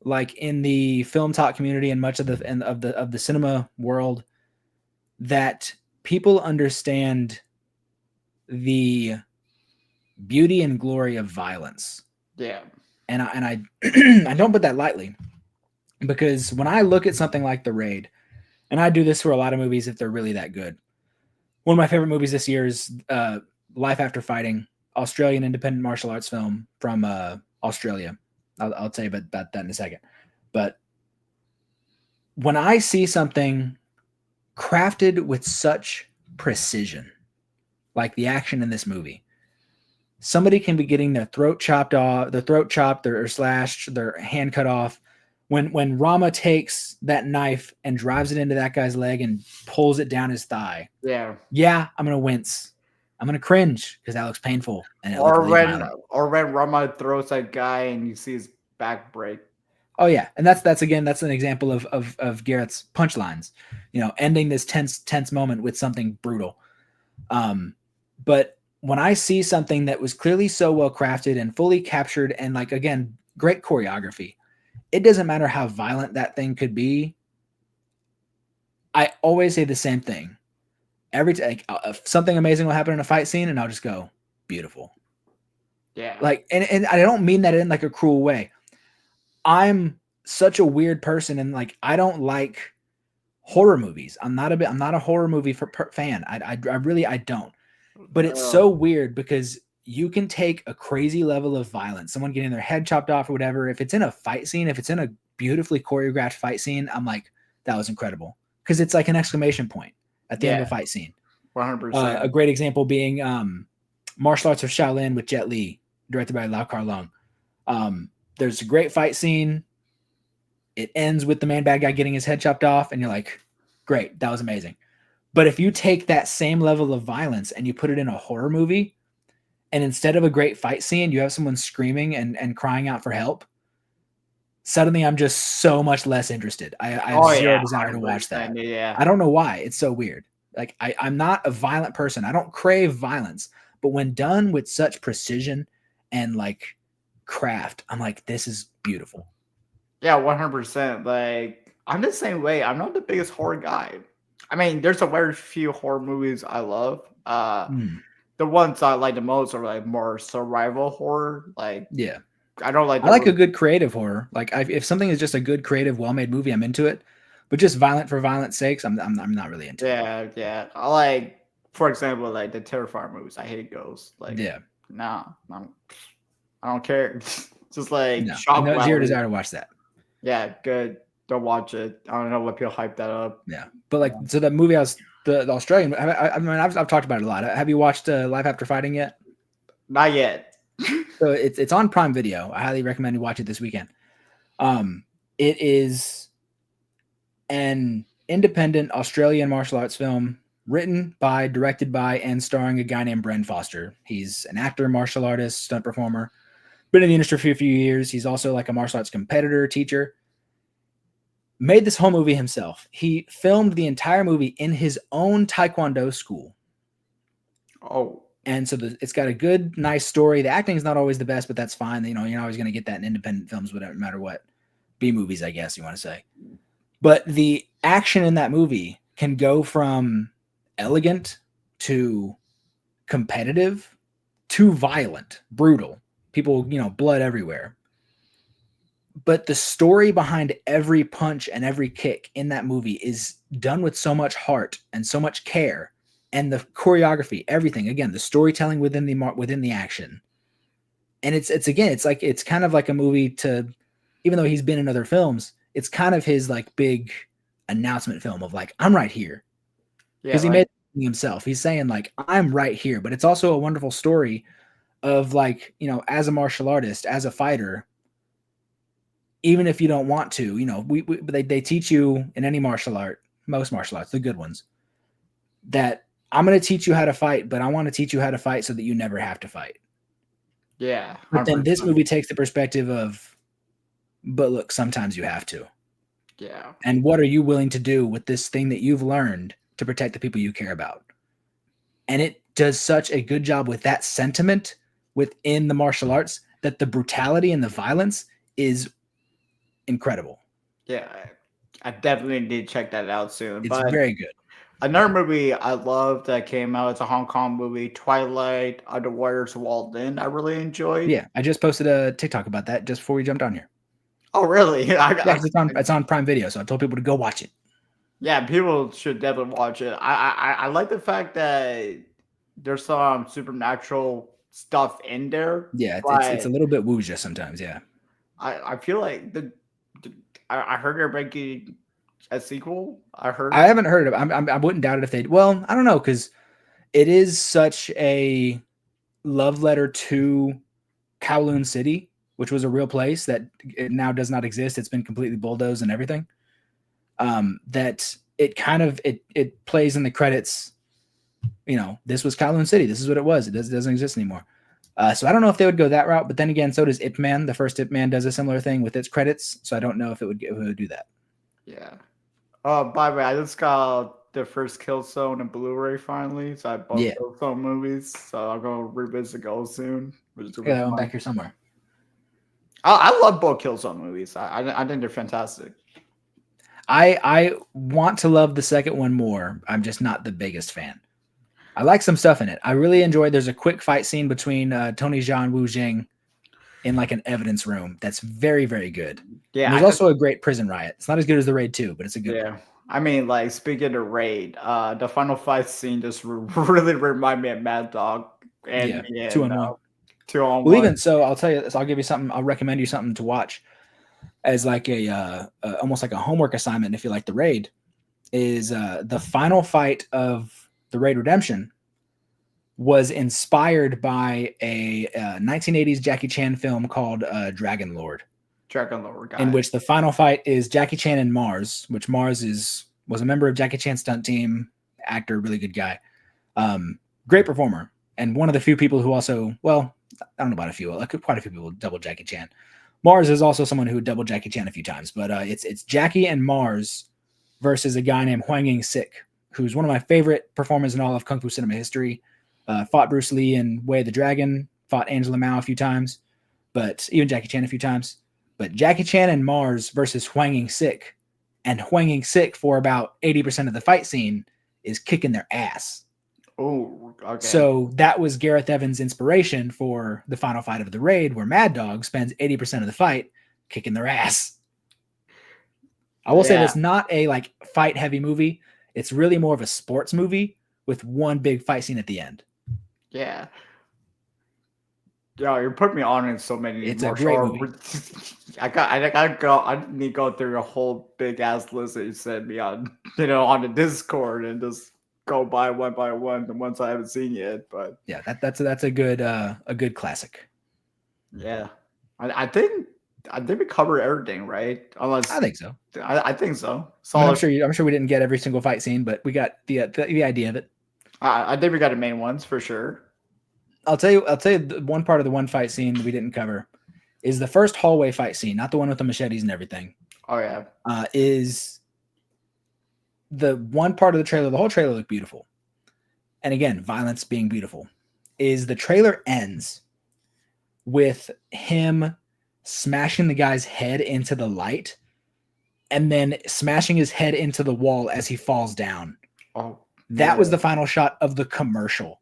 like in the Film Talk community and much of the cinema world that people understand the beauty and glory of violence. Yeah. And I I don't put that lightly, because when I look at something like The Raid, and I do this for a lot of movies if they're really that good. One of my favorite movies this year is Life After Fighting, Australian independent martial arts film from Australia. I'll tell you about that in a second. But when I see something crafted with such precision, like the action in this movie, somebody can be getting their throat chopped off, or slashed, their hand cut off. When Rama takes that knife and drives it into that guy's leg and pulls it down his thigh, yeah, I'm gonna wince. I'm gonna cringe because that looks painful. And or when Rama throws that guy and you see his back break. Oh yeah, and that's an example of Garrett's punchlines. Ending this tense moment with something brutal. But when I see something that was clearly so well crafted and fully captured, and like again, great choreography, it doesn't matter how violent that thing could be. I always say the same thing. Every time something amazing will happen in a fight scene, and I'll just go, beautiful. Yeah. Like, and I don't mean that in like a cruel way. I'm such a weird person, and like I don't like horror movies. I'm not a horror movie fan. I really I don't. But it's Uh, so weird because you can take a crazy level of violence, someone getting their head chopped off or whatever. If it's in a fight scene, if it's in a beautifully choreographed fight scene, I'm like, that was incredible. Because it's like an exclamation point at the end of yeah, a fight scene. 100%. A great example being Martial Arts of Shaolin with Jet Li, directed by Lau Kar Leung. There's a great fight scene. It ends with the main bad guy getting his head chopped off, and you're like, great, that was amazing. But if you take that same level of violence and you put it in a horror movie, and instead of a great fight scene, you have someone screaming and crying out for help, suddenly I'm just so much less interested. I have Oh zero yeah, desire to watch that. 100%. Yeah. I don't know why. It's so weird. Like I'm not a violent person. I don't crave violence. But when done with such precision and like craft, I'm like, this is beautiful. Yeah, 100%. Like, I'm the same way. I'm not the biggest horror guy. I mean, there's a very few horror movies I love. Mm, The ones I like the most are like more survival horror. Like, yeah. I don't like I the like a really, good creative horror. Like if something is just a good creative, well-made movie, I'm into it. But just violent for violence sakes, I'm not really into it. yeah, yeah. I like, for example, like the Terrifier movies. I hate ghosts. Like, Yeah. nah, I don't care. Just like No. shock No zero value. desire to watch that. Yeah, good. Don't watch it. I don't know what people hype that up. Yeah. But like so the movie I was the Australian I mean I've talked about it a lot. Have you watched Life After Fighting yet? Not yet. So it's on Prime Video. I highly recommend you watch it this weekend. It is an independent Australian martial arts film written by, directed by, and starring a guy named Bren Foster. He's an actor, martial artist, stunt performer. Been in the industry for a few years. He's also like a martial arts competitor, teacher. Made this whole movie himself. He filmed the entire movie in his own Taekwondo school. Oh, And so it's got a good, nice story. The acting is not always the best, but that's fine. You know, you're always going to get that in independent films, whatever, no matter what. B movies, I guess you want to say. But the action in that movie can go from elegant to competitive to violent, brutal. People, blood everywhere. But the story behind every punch and every kick in that movie is done with so much heart and so much care, and the choreography, everything. Again, the storytelling within the action, and it's kind of like a movie to, even though he's been in other films, it's kind of his like big announcement film of like, I'm right here, yeah. because he Like, made it himself. He's saying like, I'm right here, but it's also a wonderful story of like, as a martial artist, as a fighter. Even if you don't want to, they teach you in any martial art, most martial arts, the good ones, that I'm going to teach you how to fight, but I want to teach you how to fight so that you never have to fight. yeah. But then this 100%. movie takes the perspective of, but look, sometimes you have to. Yeah. And what are you willing to do with this thing that you've learned to protect the people you care about? And it does such a good job with that sentiment within the martial arts that the brutality and the violence is incredible. Yeah. I definitely need to check that out soon. It's But very good. another movie I love that came out, it's a Hong Kong movie, Twilight of the Warriors Walled In. I really enjoyed. Yeah, I just posted a TikTok about that just before we jumped on here. Oh, really? Yeah, 'cause it's on Prime Video, so I told people to go watch it. Yeah, people should definitely watch it. I like the fact that there's some supernatural stuff in there. Yeah, it's But a little bit wuja sometimes. Yeah, I feel like I heard they're making a sequel. I heard. I haven't heard of it. I wouldn't doubt it if they. Well, I don't know, because it is such a love letter to Kowloon City, which was a real place that it now does not exist. It's been completely bulldozed and everything. That it kind of it plays in the credits. This was Kowloon City. This is what it was. It doesn't exist anymore. So I don't know if they would go that route, but then again, so does Ip Man. The first Ip Man does a similar thing with its credits, so I don't know if it would do that. Yeah. Oh, by the way, I just got the first Killzone and Blu-ray finally. So I bought Yeah. Killzone movies. So I'm gonna revisit those soon. Which is I got that one back here somewhere. I love both Killzone movies. I think they're fantastic. I want to love the second one more. I'm just not the biggest fan. I like some stuff in it. I really enjoyed. There's a quick fight scene between Tony Jaa and Wu Jing in like an evidence room. That's very, very good. And Yeah, there's also a great prison riot. It's not as good as the Raid 2, but it's a good one. yeah. I mean, like speaking of Raid, the final fight scene just really remind me of Mad Dog and Yeah, me two and on one. 2-on-1. Well, even so, I'll tell you this. I'll give you something. I'll recommend you something to watch as like a almost like a homework assignment if you like the Raid. Is the final fight of the Raid Redemption was inspired by a 1980s Jackie Chan film called Dragon Lord, Dragon Lord guy. in which the final fight is Jackie Chan and Mars, which Mars was a member of Jackie Chan's stunt team, actor, really good guy, great performer, and one of the few people who also, well, I don't know about a few, like quite a few people double Jackie Chan. Mars is also someone who doubled Jackie Chan a few times, but it's Jackie and Mars versus a guy named Hwang Ying-sik, who's one of my favorite performers in all of Kung Fu cinema history. Fought Bruce Lee in Way of the Dragon, fought Angela Mao a few times, but even Jackie Chan a few times. But Jackie Chan and Mars versus Hwang Ying-sik, and Hwang Ying-sik for about 80% of the fight scene is kicking their ass. Oh, okay. So that was Gareth Evans' inspiration for the final fight of the Raid, where Mad Dog spends 80% of the fight kicking their ass. I will say that's not a like fight heavy movie. It's really more of a sports movie with one big fight scene at the end. Yeah. Yeah, you put me on in so many. It's a great movie. I need to go through a whole big ass list that you sent me on, on the Discord and just go by one, the ones I haven't seen yet. But yeah, that's a good classic. Yeah, I think we covered everything, right? Unless I think so. I think so. So I mean, I'm sure we didn't get every single fight scene, but we got the idea of it. I think we got the main ones for sure. I'll tell you one part of the one fight scene that we didn't cover is the first hallway fight scene, not the one with the machetes and everything. Oh yeah. Is the one part of the trailer, the whole trailer looked beautiful. And again, violence being beautiful, is the trailer ends with him smashing the guy's head into the light and then smashing his head into the wall as he falls down. Oh, that was the final shot of the commercial.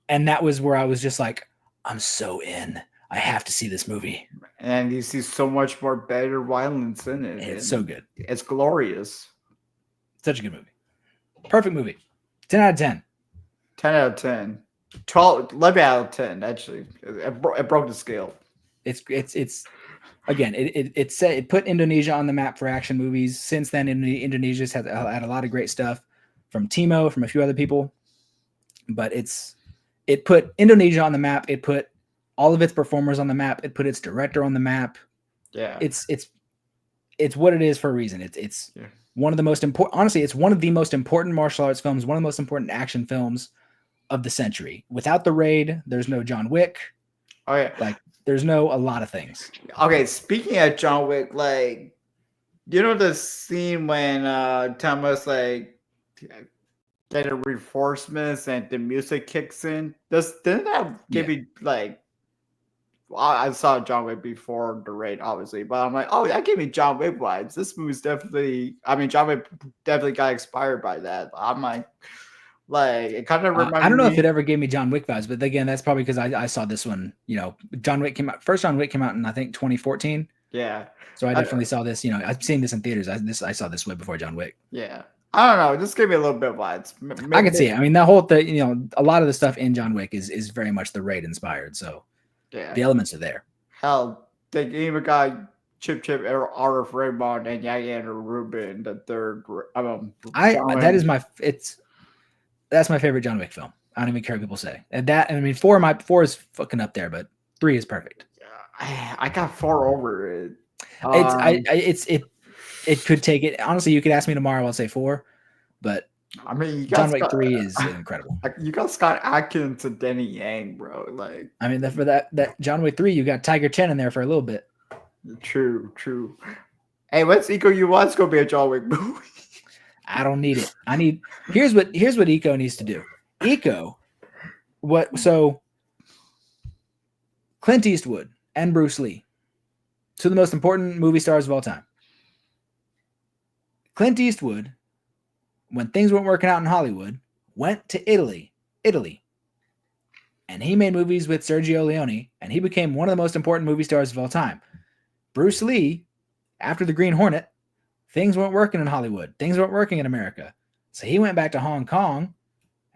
And that was where I was just like, I'm so in. I have to see this movie. And you see so much more better violence in it. It's so good. It's glorious. Such a good movie. Perfect movie. 10 out of 10. 10 out of 10. 12, 11 out of 10, actually. It broke the scale. It's again, it put Indonesia on the map for action movies. Since then, Indonesia's had a lot of great stuff from Timo, from a few other people. But it put Indonesia on the map. It put all of its performers on the map. It put its director on the map. Yeah. It's what it is for a reason. It's one of the most important, honestly, it's one of the most important martial arts films, one of the most important action films of the century. Without the Raid, there's no John Wick. Oh yeah. Like there's a lot of things. Okay, speaking of John Wick, like the scene when Thomas like getting reinforcements and the music kicks in. Didn't that give me like? I saw John Wick before the Raid, obviously, but I'm like, oh, that gave me John Wick vibes. This movie's definitely. I mean, John Wick definitely got inspired by that. I'm like it kind of reminded me. I don't know if it ever gave me John Wick vibes, but again, that's probably because I saw this one. John Wick came out. First John Wick came out in I think 2014. Yeah. So I definitely saw this. I've seen this in theaters. I saw this way before John Wick. Yeah. I don't know. Just gave me a little bit of vibes. I can see it. I mean, that whole thing, a lot of the stuff in John Wick is very much the Raid inspired. So yeah, the elements are there. Hell, they even got Chip R.F. Raymond and Andrew Rubin the third. That's my favorite John Wick film. I don't even care what people say. And four is fucking up there, but 3 is perfect. I got 4 over it. It could take it. Honestly, you could ask me tomorrow. I'll say 4, but I mean, John Wick 3 is incredible. You got Scott Adkins and Denny Yang, bro. Like, I mean, for that John Wick 3, you got Tiger Chen in there for a little bit. True. Hey, what's Eco? You want it's gonna be a John Wick movie? I don't need it. Here's what Eco needs to do. Clint Eastwood and Bruce Lee, 2 of the most important movie stars of all time. Clint Eastwood, when things weren't working out in Hollywood, went to Italy, and he made movies with Sergio Leone, and he became one of the most important movie stars of all time. Bruce Lee, after the Green Hornet, things weren't working in Hollywood. Things weren't working in America. So he went back to Hong Kong,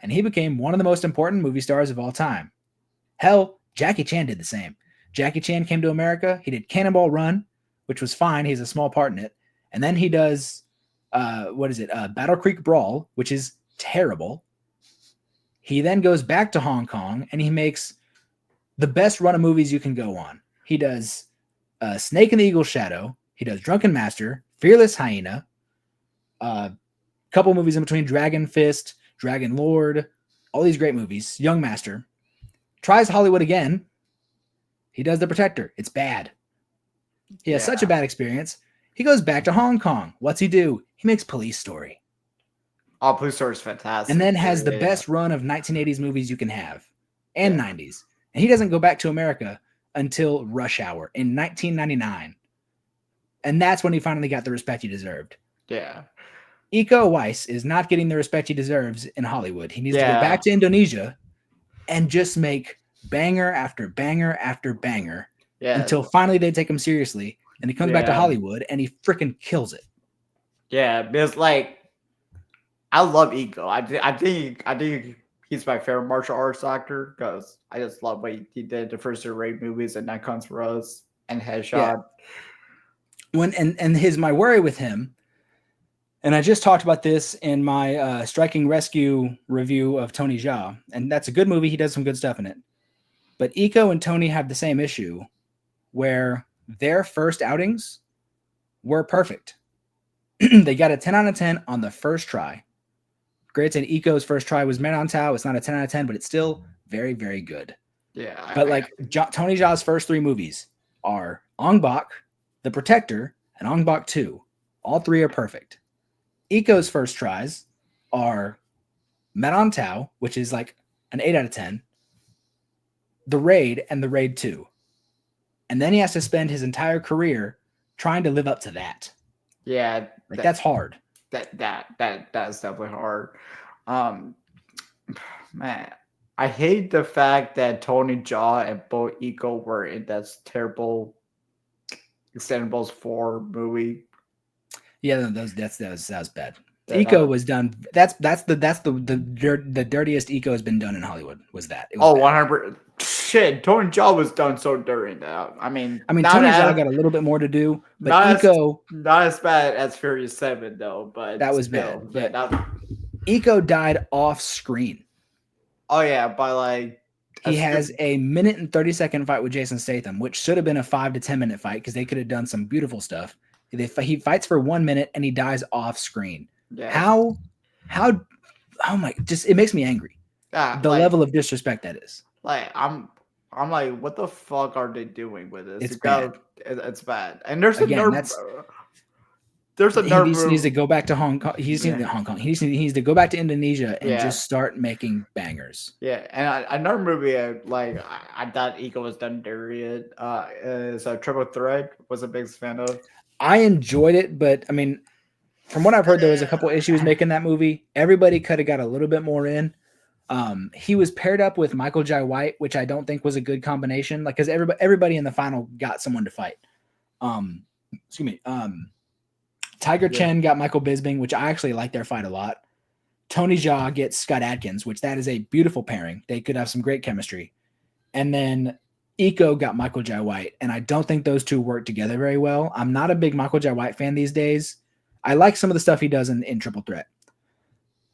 and he became one of the most important movie stars of all time. Hell, Jackie Chan did the same. Jackie Chan came to America. He did Cannonball Run, which was fine. He has a small part in it. And then he does, Battle Creek Brawl, which is terrible. He then goes back to Hong Kong, and he makes the best run of movies you can go on. He does Snake in the Eagle's Shadow. He does Drunken Master, Fearless Hyena, a couple movies in between, Dragon Fist, Dragon Lord, all these great movies. Young Master. Tries Hollywood again. He does The Protector. It's bad. He has such a bad experience. He goes back to Hong Kong. What's he do? He makes Police Story. Oh, Police Story is fantastic. And then has the best run of 1980s movies you can have. And 90s. And he doesn't go back to America until Rush Hour in 1999. And that's when he finally got the respect he deserved. Yeah. Iko Uwais is not getting the respect he deserves in Hollywood. He needs to go back to Indonesia and just make banger after banger after banger until finally they take him seriously. And he comes back to Hollywood and he freaking kills it. Yeah, because like I love Iko. I think he's my favorite martial arts actor because I just love what he did the first 2 Raid movies and Nine Comes for Us and Headshot. Yeah. My worry with him, and I just talked about this in my Striking Rescue review of Tony Jaa, and that's a good movie. He does some good stuff in it. But Iko and Tony have the same issue where their first outings were perfect. They got a 10 out of 10 on the first try. Granted, Iko's first try was Manantau. It's not a 10 out of 10, but it's still very, very good. Yeah. But Tony Jaa's first 3 movies are Ong Bak, The Protector, and Ong Bak 2. All 3 are perfect. Iko's first tries are Manantau, which is like an 8 out of 10, The Raid, and The Raid 2. And then he has to spend his entire career trying to live up to that. Yeah. That's hard. That's definitely hard. Man, I hate the fact that Tony Jaa and Bo Iko were in that terrible Expendables 4 movie. Yeah, that was bad. Iko was done. That's the dirtiest Iko has been done in Hollywood. Was that? It was 100%. Shit, Tony Jaa was done so during that. I mean, Tony Jaa got a little bit more to do, but Iko not as bad as Furious 7 though. But that was still, bad. But Iko died off screen. Oh yeah, by like he has a 1 and 30-second fight with Jason Statham, which should have been a 5 to 10 minute fight because they could have done some beautiful stuff. He fights for 1 minute and he dies off screen. Yeah. How? Oh my! Just it makes me angry. The level of disrespect that is. Like I'm like, what the fuck are they doing with this? It's bad. It's bad. And there's a nerve. There's a nerve. He needs to go back to Hong Kong. He needs to go back to Indonesia and just start making bangers. Yeah, and another movie I thought Iko was done dirty. Is Triple Threat. Was a big fan of. I enjoyed it, but I mean, from what I've heard, there was a couple issues making that movie. Everybody could have got a little bit more in. He was paired up with Michael Jai White, which I don't think was a good combination. Like, because everybody in the final got someone to fight. Tiger Chen got Michael Bisping, which I actually like their fight a lot. Tony Jaa gets Scott Adkins, which that is a beautiful pairing. They could have some great chemistry. And then Iko got Michael Jai White, and I don't think those two work together very well. I'm not a big Michael Jai White fan these days. I like some of the stuff he does in Triple Threat.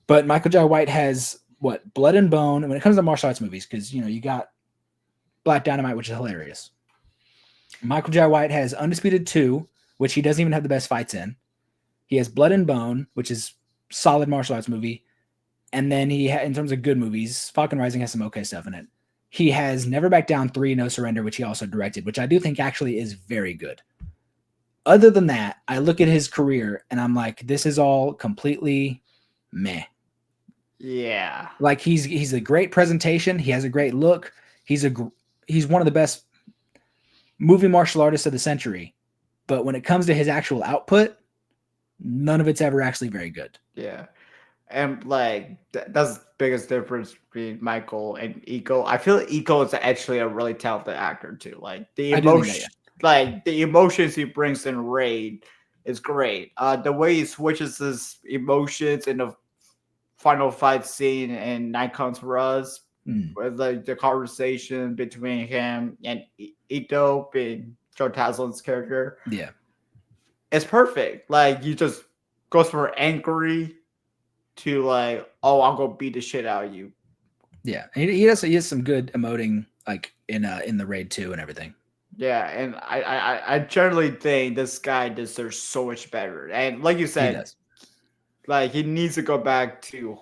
But Michael Jai White has Blood and Bone, and when it comes to martial arts movies, because you got Black Dynamite, which is hilarious. Michael Jai White has Undisputed 2, which he doesn't even have the best fights in. He has Blood and Bone, which is solid martial arts movie. And then in terms of good movies, Falcon Rising has some okay stuff in it. He has Never Back Down 3, No Surrender, which he also directed, which I do think actually is very good. Other than that, I look at his career and I'm like, this is all completely meh. Yeah. Like he's a great presentation. He has a great look. He's one of the best movie martial artists of the century. But when it comes to his actual output, none of it's ever actually very good. Yeah. And like that's the biggest difference between Michael and Iko. I feel like Iko is actually a really talented actor too. Like I do think that, yeah. the emotions he brings in Raid is great. The way he switches his emotions in the final fight scene in Night Comes for Us, Mm, with like the conversation between him and Ito being Joe Taslin's character, yeah. it's perfect. Like he just goes from angry to like, oh, I'm gonna beat the shit out of you. Yeah. He has some good emoting like in the raid 2 and everything. Yeah, and I generally think this guy deserves so much better. And like you He said, does. like he needs to go back to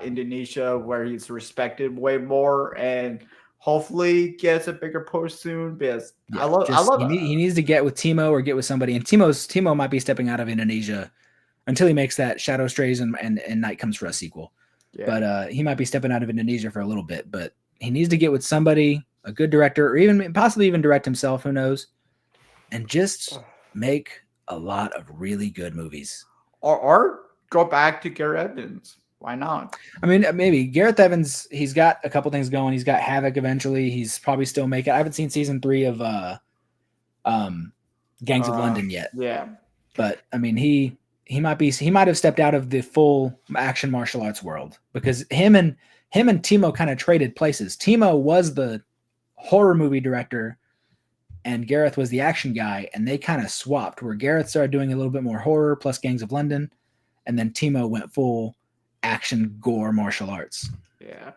Indonesia where he's respected way more, and hopefully gets a bigger push soon. Because Yeah. I Just love he needs to get with Timo or get with somebody. And Timo might be stepping out of Indonesia until he makes that Shadow Strays and Night Comes for Us sequel. yeah. But he might be stepping out of Indonesia for a little bit. But he needs to get with somebody, a good director, or even possibly even direct himself, who knows, and just make a lot of really good movies. Or go back to Gary Evans. Why not? I mean, maybe Gareth Evans, he's got a couple things going. He's got Havoc eventually. He's probably still making. I haven't seen season 3 of um Gangs of London yet. Yeah. But I mean, he might have stepped out of the full action martial arts world because him and Timo kind of traded places. Timo was the horror movie director and Gareth was the action guy, and they kind of swapped where Gareth started doing a little bit more horror plus Gangs of London, and then Timo went full action gore martial arts. Yeah.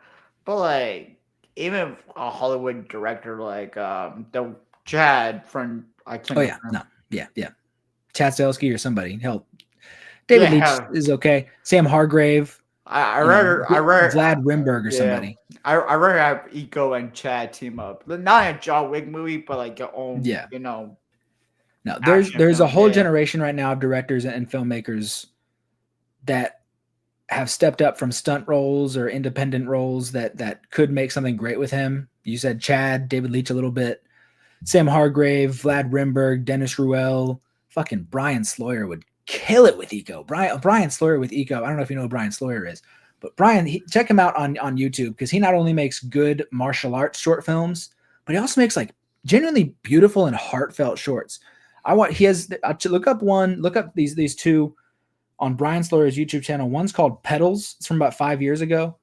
But like even a Hollywood director like the Chad from I can't Oh yeah, remember. no, yeah. Chad Stahelski or somebody. Hell, David Leitch Yeah. is okay. Sam Hargrave, I rather Vlad Rimberg or yeah. somebody. I rather have Eco and Chad team up. Not a John Wick movie, but like your own, Yeah. No, action there's a film. whole Yeah. generation right now of directors and filmmakers that have stepped up from stunt roles or independent roles that could make something great with him. You said Chad, David Leitch a little bit, Sam Hargrave, Vlad Rimberg, Dennis Ruel, fucking Brian Sloyer would kill it with Eco. Brian Sloyer with Eco. I don't know if you know who Brian Sloyer is, but Brian, check him out on YouTube because he not only makes good martial arts short films, but he also makes like genuinely beautiful and heartfelt shorts. Look up these two on Brian Sloyer's YouTube channel. One's called Petals. It's from about 5 years ago.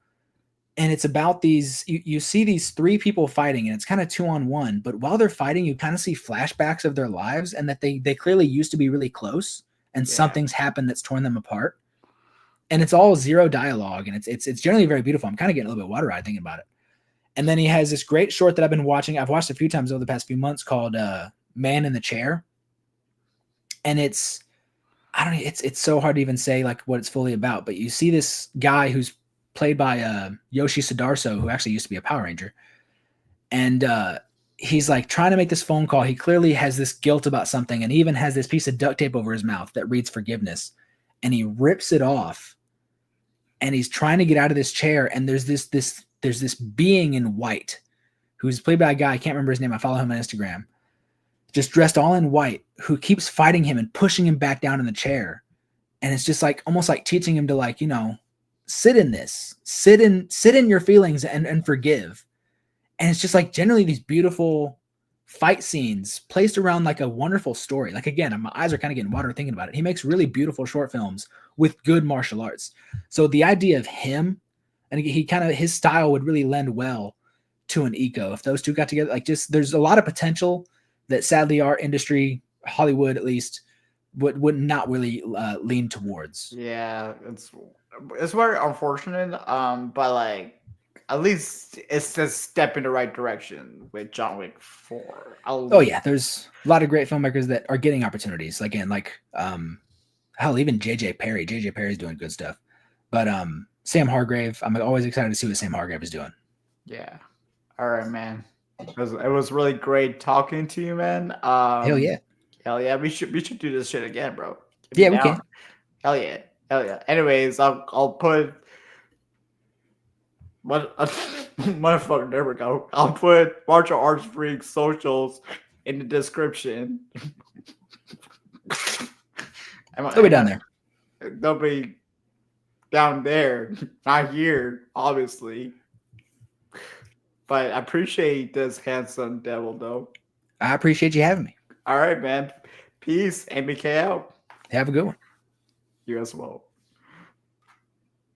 And it's about these, you see these 3 people fighting and it's kind of 2-on-1, but while they're fighting, you kind of see flashbacks of their lives and that they clearly used to be really close and Yeah. something's happened that's torn them apart. And it's all zero dialogue and it's generally very beautiful. I'm kind of getting a little bit water-eyed thinking about it. And then he has this great short that I've been watching. I've watched a few times over the past few months called Man in the Chair. And it's so hard to even say like what it's fully about, but you see this guy who's played by Yoshi Sudarso, who actually used to be a Power Ranger. And he's like trying to make this phone call. He clearly has this guilt about something and he even has this piece of duct tape over his mouth that reads forgiveness. And he rips it off and he's trying to get out of this chair. And there's this being in white who's played by a guy, I can't remember his name. I follow him on Instagram, just dressed all in white, who keeps fighting him and pushing him back down in the chair. And it's just like almost like teaching him to like, sit in this, sit in your feelings and forgive. And it's just like generally these beautiful fight scenes placed around like a wonderful story. Like again, my eyes are kind of getting water thinking about it. He makes really beautiful short films with good martial arts. So the idea of him, and he kind of, his style would really lend well to an Eco. If those two got together, like just, there's a lot of potential that sadly our industry, Hollywood at least, would not really lean towards. Yeah, it's very unfortunate. But like at least it's a step in the right direction with John Wick 4. Oh yeah, there's a lot of great filmmakers that are getting opportunities. Again, like hell, even JJ Perry. JJ Perry's doing good stuff. But Sam Hargrave, I'm always excited to see what Sam Hargrave is doing. Yeah. All right, man. It was really great talking to you, man. Hell yeah. Hell yeah. We should do this shit again, bro. Yeah, we can. Hell yeah. Hell yeah. Anyways, I'll put what motherfucker, there we go. I'll put Martial Arts Freak socials in the description. They'll be down there. They'll be down there, not here, obviously. But I appreciate this handsome devil, though. I appreciate you having me. All right, man. Peace. MBK out. Have a good one. You as well.